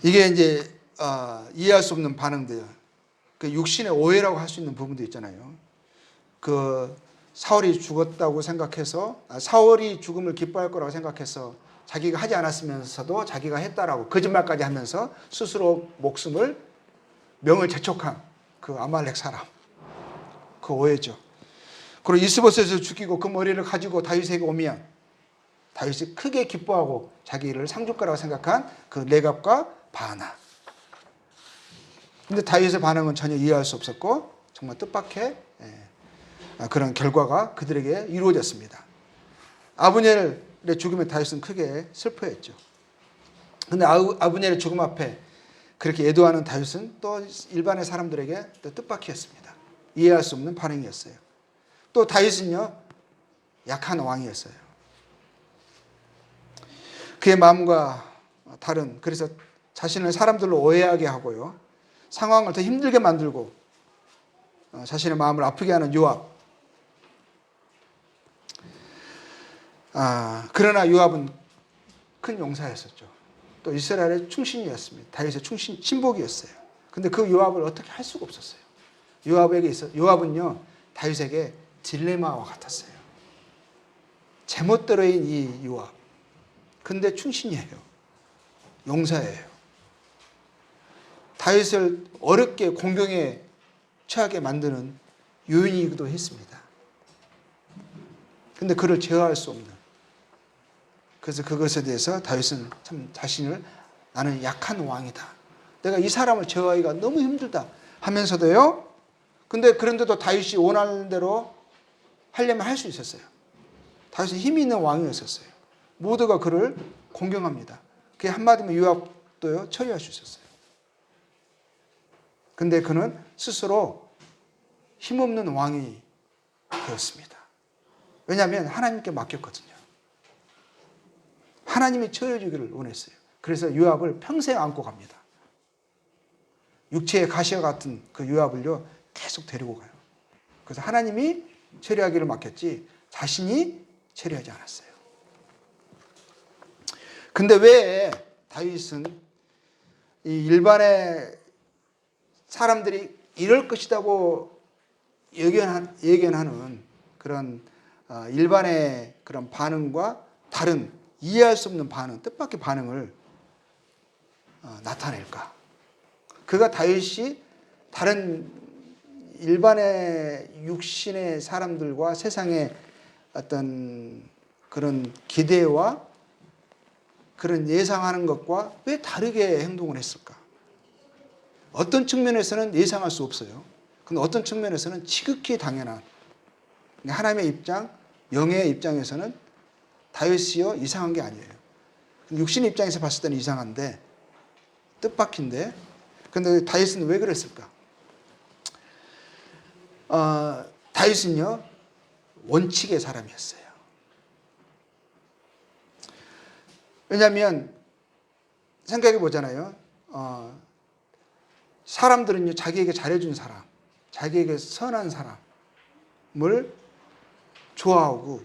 이게 이제 이해할 수 없는 반응들, 그 육신의 오해라고 할 수 있는 부분도 있잖아요. 그 사울이 죽었다고 생각해서 사울이 죽음을 기뻐할 거라고 생각해서 자기가 하지 않았으면서도 자기가 했다라고 거짓말까지 하면서 스스로 명을 재촉한 그 아말렉 사람, 그 오해죠. 그리고 이스보셋을 죽이고 그 머리를 가지고 다윗에게 오면 다윗이 크게 기뻐하고 자기를 상주가라고 생각한 그 레갑과 바하나. 근데 다윗의 반응은 전혀 이해할 수 없었고 정말 뜻밖의 그런 결과가 그들에게 이루어졌습니다. 아브넬의 죽음에 다윗은 크게 슬퍼했죠. 근데 아브넬의 죽음 앞에 그렇게 애도하는 다윗은 또 일반의 사람들에게 또 뜻밖이었습니다. 이해할 수 없는 반응이었어요. 또 다윗은요 약한 왕이었어요. 그의 마음과 다른, 그래서 자신을 사람들로 오해하게 하고요 상황을 더 힘들게 만들고 자신의 마음을 아프게 하는 요압. 그러나 요압은 큰 용사였었죠. 또 이스라엘의 충신이었습니다. 다윗의 친복이었어요. 근데 그 요압을 어떻게 할 수가 없었어요. 요압은요 다윗에게 딜레마와 같았어요. 제멋대로인 이 요압. 근데 충신이에요. 용사예요. 다윗을 어렵게 공경에 처하게 만드는 요인이기도 했습니다. 근데 그를 제어할 수 없는. 그래서 그것에 대해서 다윗은 참 자신을 나는 약한 왕이다. 내가 이 사람을 제어하기가 너무 힘들다 하면서도요. 근데 그런데도 다윗이 원하는 대로 하려면 할 수 있었어요. 다윗은 힘이 있는 왕이었었어요. 모두가 그를 공경합니다. 그게 한마디면 요압도요 처리할 수 있었어요. 근데 그는 스스로 힘없는 왕이 되었습니다. 왜냐하면 하나님께 맡겼거든요. 하나님이 처리해주기를 원했어요. 그래서 요압을 평생 안고 갑니다. 육체의 가시와 같은 그 요압을요 계속 데리고 가요. 그래서 하나님이 처리하기를 맡겼지 자신이 처리하지 않았어요. 근데 왜 다윗은 이 일반의 사람들이 이럴 것이라고 예견하는 그런 일반의 그런 반응과 다른 이해할 수 없는 반응, 뜻밖의 반응을 나타낼까? 그가 다윗이 다른 일반의 육신의 사람들과 세상의 어떤 그런 기대와 그런 예상하는 것과 왜 다르게 행동을 했을까? 어떤 측면에서는 예상할 수 없어요. 근데 어떤 측면에서는 지극히 당연한 하나님의 입장, 영의 입장에서는 다윗이요 이상한 게 아니에요. 육신의 입장에서 봤을 때는 이상한데 뜻밖인데 근데 다윗은 왜 그랬을까? 다윗은요 원칙의 사람이었어요. 왜냐하면 생각해 보잖아요. 사람들은요 자기에게 잘해준 사람, 자기에게 선한 사람을 좋아하고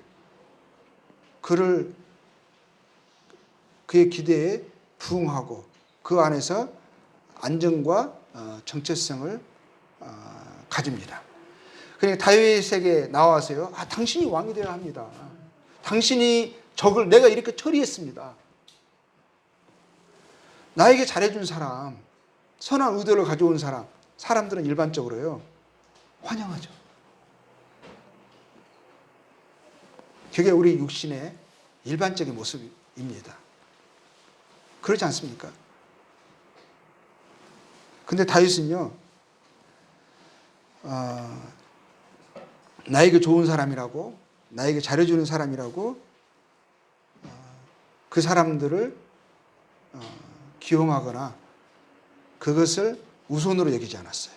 그의 기대에 부응하고 그 안에서 안정과 정체성을 가집니다. 그러니까 다윗에게 나와서요, 당신이 왕이 되어야 합니다. 당신이 적을 내가 이렇게 처리했습니다. 나에게 잘해준 사람, 선한 의도를 가져온 사람, 사람들은 일반적으로요 환영하죠. 그게 우리 육신의 일반적인 모습입니다. 그렇지 않습니까? 근데 다윗은요, 나에게 좋은 사람이라고, 나에게 잘해주는 사람이라고, 그 사람들을 기용하거나 그것을 우선으로 여기지 않았어요.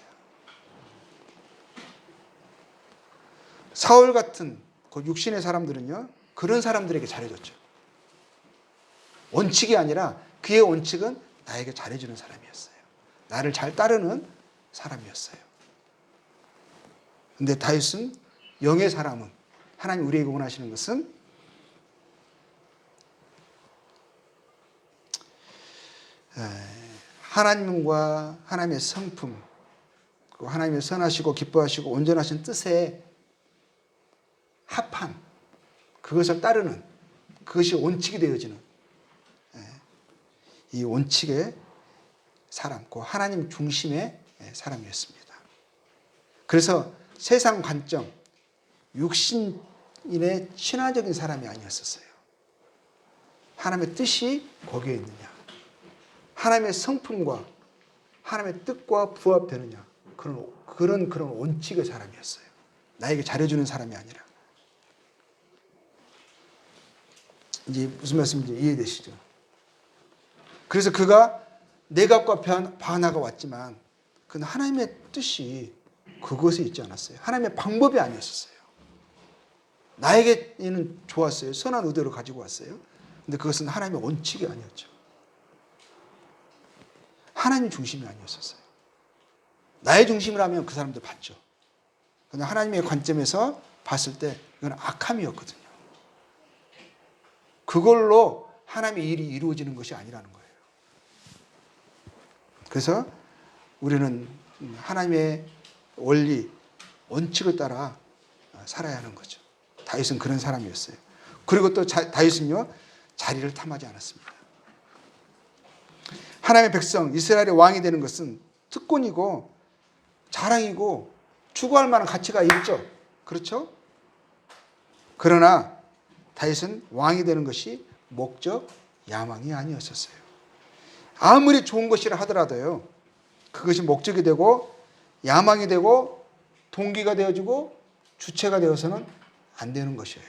사울 같은 그 육신의 사람들은요, 그런 사람들에게 잘해줬죠. 원칙이 아니라 그의 원칙은 나에게 잘해주는 사람이었어요. 나를 잘 따르는 사람이었어요. 근데 다윗은 영의 사람은 하나님 우리에게 원하시는 것은 하나님과 하나님의 성품, 하나님의 선하시고 기뻐하시고 온전하신 뜻에 합한 그것을 따르는 그것이 원칙이 되어지는 이 원칙의 사람, 그 하나님 중심의 사람이었습니다. 그래서 세상 관점, 육신인의 친화적인 사람이 아니었었어요. 하나님의 뜻이 거기에 있느냐, 하나님의 성품과 하나님의 뜻과 부합되느냐, 그런 원칙의 사람이었어요. 나에게 잘해주는 사람이 아니라. 이제 무슨 말씀인지 이해되시죠? 그래서 그가 내각과 바나가 왔지만 그는 하나님의 뜻이 그것에 있지 않았어요. 하나님의 방법이 아니었어요. 나에게는 좋았어요. 선한 의도를 가지고 왔어요. 근데 그것은 하나님의 원칙이 아니었죠. 하나님 중심이 아니었었어요. 나의 중심이라면 그 사람들 봤죠. 그냥 하나님의 관점에서 봤을 때 이건 악함이었거든요. 그걸로 하나님의 일이 이루어지는 것이 아니라는 거예요. 그래서 우리는 하나님의 원리, 원칙을 따라 살아야 하는 거죠. 다윗은 그런 사람이었어요. 그리고 또 다윗은요, 자리를 탐하지 않았습니다. 하나님의 백성, 이스라엘의 왕이 되는 것은 특권이고 자랑이고 추구할 만한 가치가 있죠. 그렇죠? 그러나 다윗은 왕이 되는 것이 목적, 야망이 아니었었어요. 아무리 좋은 것이라 하더라도요, 그것이 목적이 되고 야망이 되고 동기가 되어지고 주체가 되어서는 안 되는 것이에요.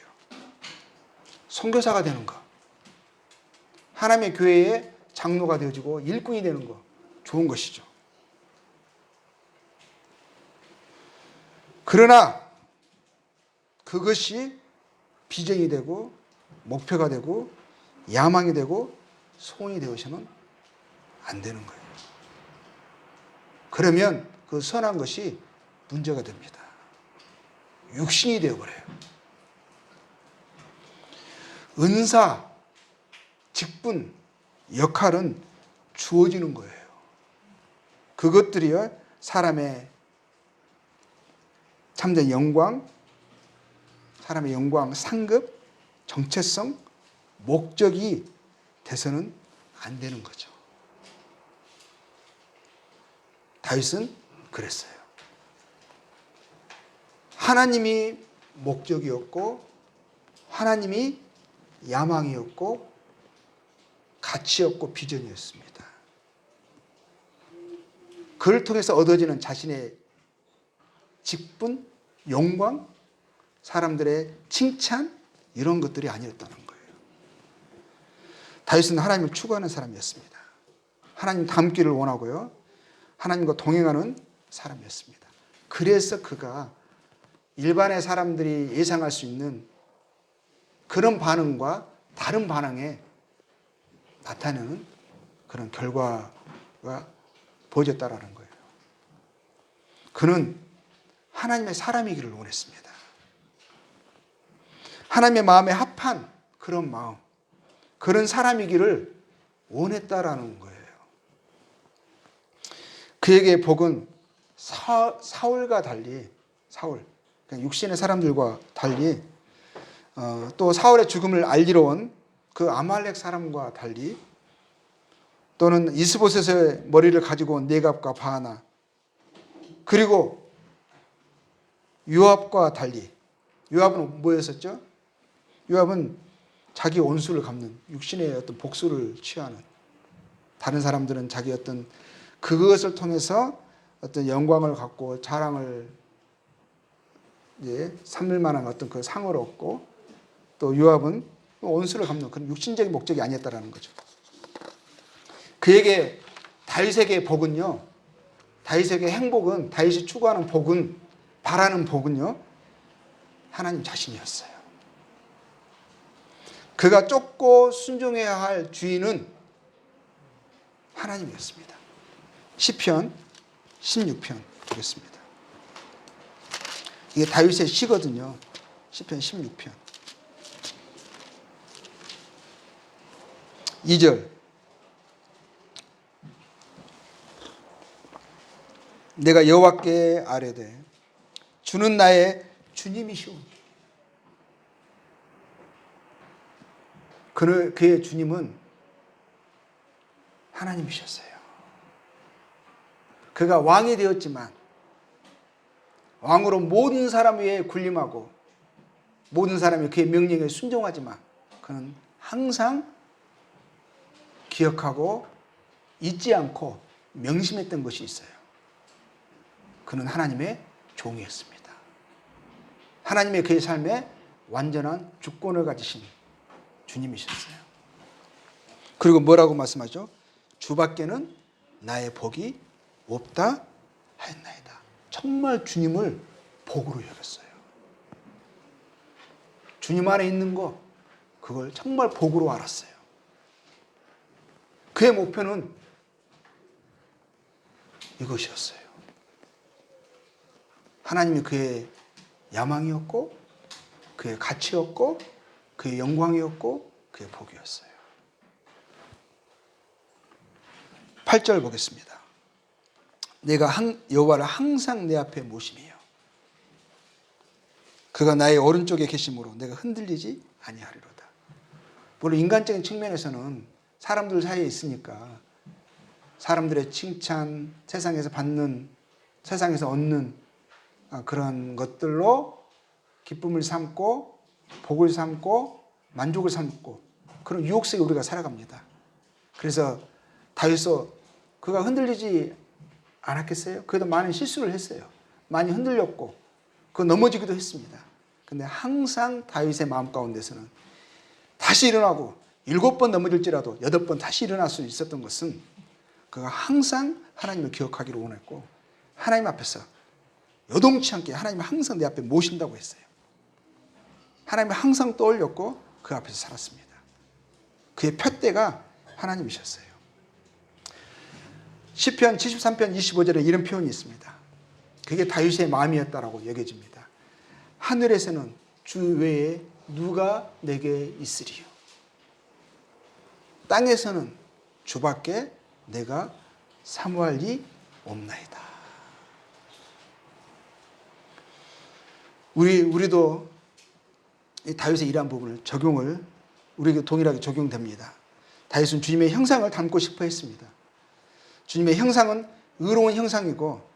선교사가 되는 거, 하나님의 교회의 장로가 되어지고 일꾼이 되는 거, 좋은 것이죠. 그러나 그것이 비전이 되고 목표가 되고 야망이 되고 소원이 되어서는 안 되는 거예요. 그러면 그 선한 것이 문제가 됩니다. 육신이 되어버려요. 은사, 직분, 역할은 주어지는 거예요. 그것들이요, 사람의 참된 영광, 사람의 영광, 상급, 정체성, 목적이 돼서는 안 되는 거죠. 다윗은 그랬어요. 하나님이 목적이었고, 하나님이 야망이었고, 가치였고, 비전이었습니다. 그를 통해서 얻어지는 자신의 직분, 영광, 사람들의 칭찬, 이런 것들이 아니었다는 거예요. 다윗은 하나님을 추구하는 사람이었습니다. 하나님 닮기를 원하고요, 하나님과 동행하는 사람이었습니다. 그래서 그가 일반의 사람들이 예상할 수 있는 그런 반응과 다른 반응에 나타내는 그런 결과가 보여졌다라는 거예요. 그는 하나님의 사람이기를 원했습니다. 하나님의 마음에 합한 그런 마음, 그런 사람이기를 원했다라는 거예요. 그에게 복은 사울과 달리, 사울, 육신의 사람들과 달리, 또 사울의 죽음을 알리러 온 그 아말렉 사람과 달리, 또는 이스보셋의 머리를 가지고 온 네갑과 바하나, 그리고 요압과 달리, 요압은 뭐였었죠? 요압은 자기 원수를 갚는, 육신의 어떤 복수를 취하는, 다른 사람들은 자기 어떤 그것을 통해서 어떤 영광을 갖고 자랑을 삼을 만한 어떤 그 상을 얻고, 또 요압은 원수를 갚는 그런 육신적인 목적이 아니었다라는 거죠. 그에게 다윗에게 복은요, 다윗에게 행복은, 다윗이 추구하는 복은, 바라는 복은요, 하나님 자신이었어요. 그가 쫓고 순종해야 할 주인은 하나님이었습니다. 시편 16편 보겠습니다. 이게 다윗의 시거든요. 시편 16편 2절, 내가 여호와께 아뢰되 주는 나의 주님이시오니. 그의 주님은 하나님이셨어요. 그가 왕이 되었지만, 왕으로 모든 사람 위에 군림하고 모든 사람이 그의 명령에 순종하지만, 그는 항상 기억하고 잊지 않고 명심했던 것이 있어요. 그는 하나님의 종이었습니다. 하나님의 그의 삶에 완전한 주권을 가지신 주님이셨어요. 그리고 뭐라고 말씀하죠? 주밖에는 나의 복이 없다 하였나이다. 정말 주님을 복으로 여겼어요. 주님 안에 있는 거, 그걸 정말 복으로 알았어요. 그의 목표는 이것이었어요. 하나님이 그의 야망이었고, 그의 가치였고, 그의 영광이었고, 그의 복이었어요. 8절 보겠습니다. 내가 여호와를 항상 내 앞에 모심이요, 그가 나의 오른쪽에 계심으로 내가 흔들리지 아니하리로다. 물론 인간적인 측면에서는 사람들 사이에 있으니까 사람들의 칭찬, 세상에서 받는, 세상에서 얻는 그런 것들로 기쁨을 삼고 복을 삼고 만족을 삼고, 그런 유혹 속에 우리가 살아갑니다. 그래서 다윗도 그가 흔들리지 않았겠어요? 그래도 많은 실수를 했어요. 많이 흔들렸고 그 넘어지기도 했습니다. 근데 항상 다윗의 마음 가운데서는 다시 일어나고 7번 넘어질지라도 8번 다시 일어날 수 있었던 것은 그가 항상 하나님을 기억하기를 원했고 하나님 앞에서 요동치 않게 하나님을 항상 내 앞에 모신다고 했어요. 하나님을 항상 떠올렸고 그 앞에서 살았습니다. 그의 푯대가 하나님이셨어요. 시편 73편 25절에 이런 표현이 있습니다. 그게 다윗의 마음이었다라고 여겨집니다. 하늘에서는 주 외에 누가 내게 있으리요. 땅에서는 주밖에 내가 사모할 리 없나이다. 우리도 이 다윗의 이러한 부분을 적용을 우리에게 동일하게 적용됩니다. 다윗은 주님의 형상을 닮고 싶어 했습니다. 주님의 형상은 의로운 형상이고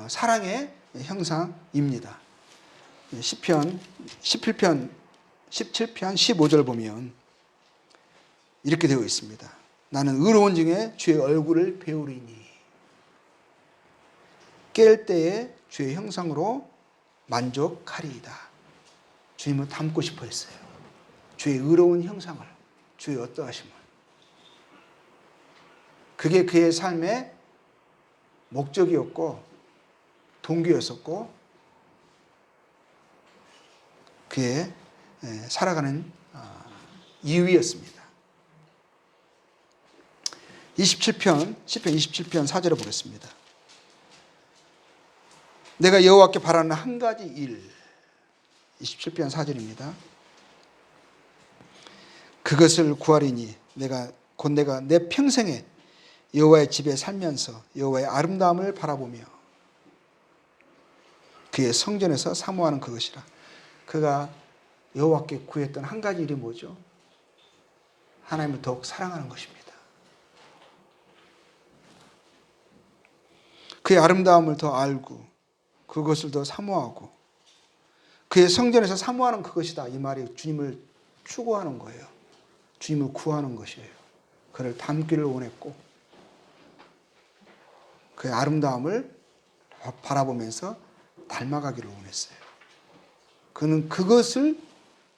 사랑의 형상입니다. 시편 17편 15절 보면 이렇게 되어 있습니다. 나는 의로운 중에 주의 얼굴을 배우리니 깰 때에 주의 형상으로 만족하리이다. 주님을 닮고 싶어 했어요. 주의 의로운 형상을, 주의 어떠하심을. 그게 그의 삶의 목적이었고 동기였었고 그의 살아가는 이유였습니다. 27편, 시편 27편 4절을 보겠습니다. 내가 여호와께 바라는 한 가지 일, 27편 4절입니다. 그것을 구하리니 내가 내 평생에 여호와의 집에 살면서 여호와의 아름다움을 바라보며 그의 성전에서 사모하는 그것이라. 그가 여호와께 구했던 한 가지 일이 뭐죠? 하나님을 더욱 사랑하는 것입니다. 그의 아름다움을 더 알고 그것을 더 사모하고 그의 성전에서 사모하는 그것이다. 이 말이 주님을 추구하는 거예요. 주님을 구하는 것이에요. 그를 닮기를 원했고 그의 아름다움을 바라보면서 닮아가기를 원했어요. 그는 그것을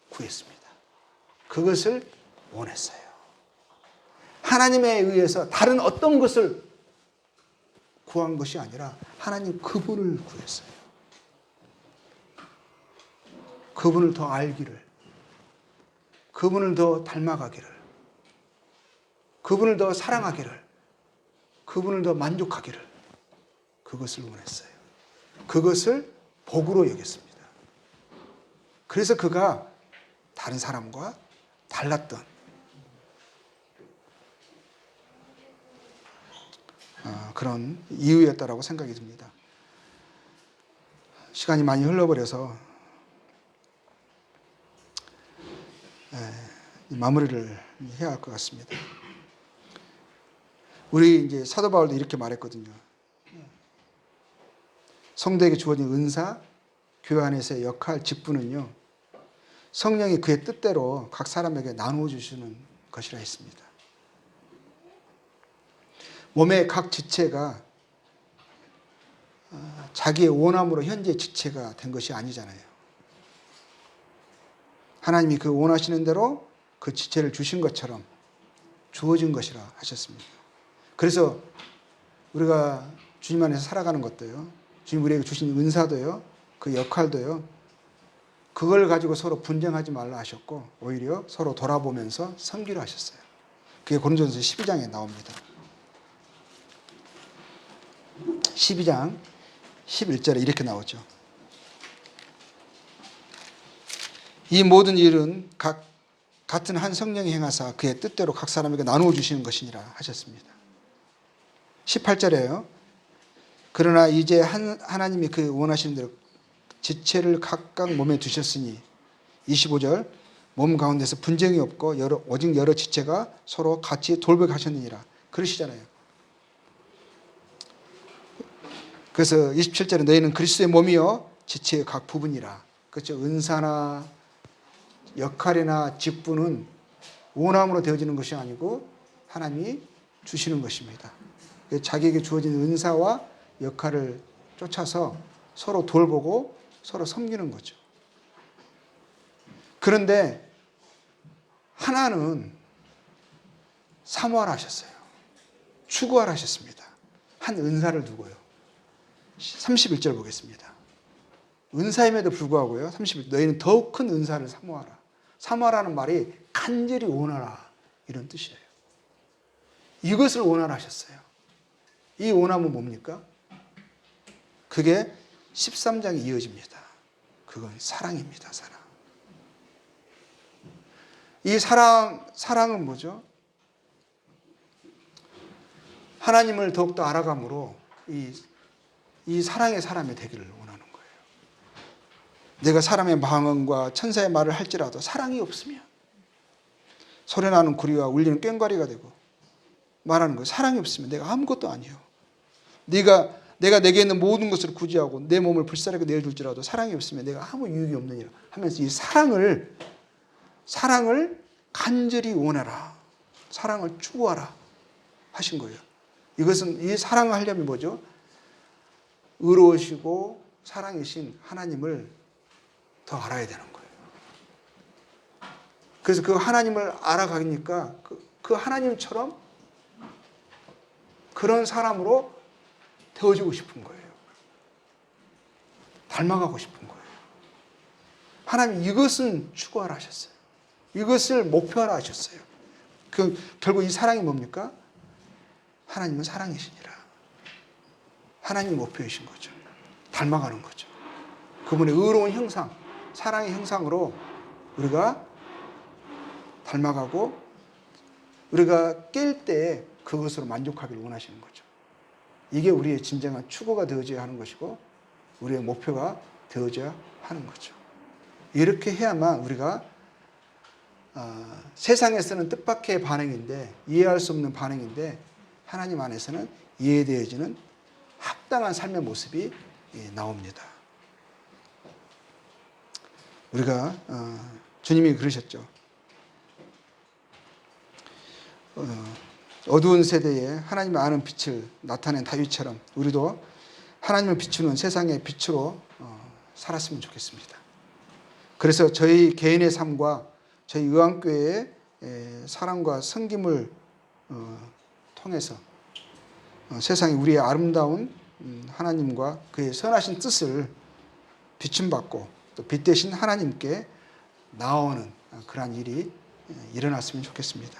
구했습니다. 그것을 원했어요. 하나님에 의해서 다른 어떤 것을 구한 것이 아니라 하나님 그분을 구했어요. 그분을 더 알기를, 그분을 더 닮아가기를, 그분을 더 사랑하기를, 그분을 더 만족하기를, 그것을 원했어요. 그것을 복으로 여겼습니다. 그래서 그가 다른 사람과 달랐던 그런 이유였다라고 생각이 듭니다. 시간이 많이 흘러버려서 마무리를 해야 할 것 같습니다. 우리 이제 사도 바울도 이렇게 말했거든요. 성도에게 주어진 은사, 교회 안에서의 역할, 직분은요, 성령이 그의 뜻대로 각 사람에게 나누어 주시는 것이라 했습니다. 몸의 각 지체가 자기의 원함으로 현재 지체가 된 것이 아니잖아요. 하나님이 그 원하시는 대로 그 지체를 주신 것처럼 주어진 것이라 하셨습니다. 그래서 우리가 주님 안에서 살아가는 것도요, 주님 우리에게 주신 은사도요, 그 역할도요, 그걸 가지고 서로 분쟁하지 말라 하셨고 오히려 서로 돌아보면서 섬기라 하셨어요. 그게 고린도전서 12장에 나옵니다. 12장 11절에 이렇게 나오죠. 이 모든 일은 같은 한 성령이 행하사 그의 뜻대로 각 사람에게 나누어 주시는 것이니라 하셨습니다. 18절에요. 그러나 이제 하나님이 그 원하시는 대로 지체를 각각 몸에 두셨으니 25절 몸 가운데서 분쟁이 없고 오직 여러 지체가 서로 같이 돌보하셨느니라 그러시잖아요. 그래서 27절에 너희는 그리스도의 몸이요 지체의 각 부분이라. 그렇죠. 은사나 역할이나 직분은 원함으로 되어지는 것이 아니고 하나님이 주시는 것입니다. 자기에게 주어진 은사와 역할을 쫓아서 서로 돌보고 서로 섬기는 거죠. 그런데 하나는 사모하라 하셨어요. 추구하라 하셨습니다. 한 은사를 두고요. 31절 보겠습니다. 은사임에도 불구하고요. 31절 너희는 더욱 큰 은사를 사모하라. 사모하라는 말이 간절히 원하라 이런 뜻이에요. 이것을 원하라 하셨어요. 이 원함은 뭡니까? 그게 13장에 이어집니다. 그건 사랑입니다. 사랑. 이 사랑은 뭐죠? 하나님을 더욱더 알아감으로 이 사랑의 사람이 되기를 원하는 거예요. 내가 사람의 방언과 천사의 말을 할지라도 사랑이 없으면 소리나는 구리와 울리는 꽹과리가 되고 말하는 거예요. 사랑이 없으면 내가 아무것도 아니에요. 내가 내게 있는 모든 것을 구제하고 내 몸을 불사르게 내어줄지라도 사랑이 없으면 내가 아무 유익이 없느니라 하면서 이 사랑을 간절히 원하라. 사랑을 추구하라 하신 거예요. 이것은 이 사랑을 하려면 뭐죠? 의로우시고 사랑이신 하나님을 더 알아야 되는 거예요. 그래서 그 하나님을 알아가니까 그 하나님처럼 그런 사람으로 되어지고 싶은 거예요. 닮아가고 싶은 거예요. 하나님 이것은 추구하라 하셨어요. 이것을 목표하라 하셨어요. 결국 이 사랑이 뭡니까? 하나님은 사랑이시니라. 하나님 목표이신 거죠. 닮아가는 거죠. 그분의 의로운 형상, 사랑의 형상으로 우리가 닮아가고 우리가 깰 때 그것으로 만족하기를 원하시는 거죠. 이게 우리의 진정한 추구가 되어져야 하는 것이고 우리의 목표가 되어져야 하는 거죠. 이렇게 해야만 우리가 세상에서는 뜻밖의 반응인데 이해할 수 없는 반응인데 하나님 안에서는 이해되어지는 합당한 삶의 모습이 나옵니다. 우리가 주님이 그러셨죠. 어두운 세대에 하나님을 아는 빛을 나타낸 다윗처럼 우리도 하나님을 비추는 세상의 빛으로 살았으면 좋겠습니다. 그래서 저희 개인의 삶과 저희 의왕교회의 사랑과 섬김을 통해서 세상에 우리의 아름다운 하나님과 그의 선하신 뜻을 비춤받고 또 빛 대신 하나님께 나오는 그러한 일이 일어났으면 좋겠습니다.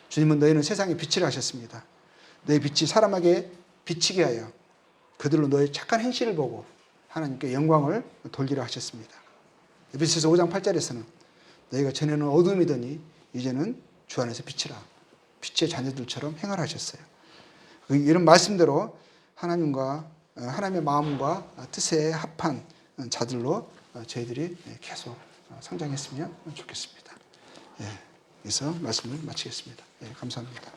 주님은 너희는 세상의 빛이라 하셨습니다. 너희 빛이 사람에게 비치게 하여 그들로 너의 착한 행실을 보고 하나님께 영광을 돌리라 하셨습니다. 에베소서 5장 8절에서는 너희가 전에는 어둠이더니 이제는 주 안에서 빛이라 빛의 자녀들처럼 행하라 하셨어요. 이런 말씀대로 하나님의 마음과 뜻에 합한 자들로 저희들이 계속 성장했으면 좋겠습니다. 그래서 말씀을 마치겠습니다. 감사합니다.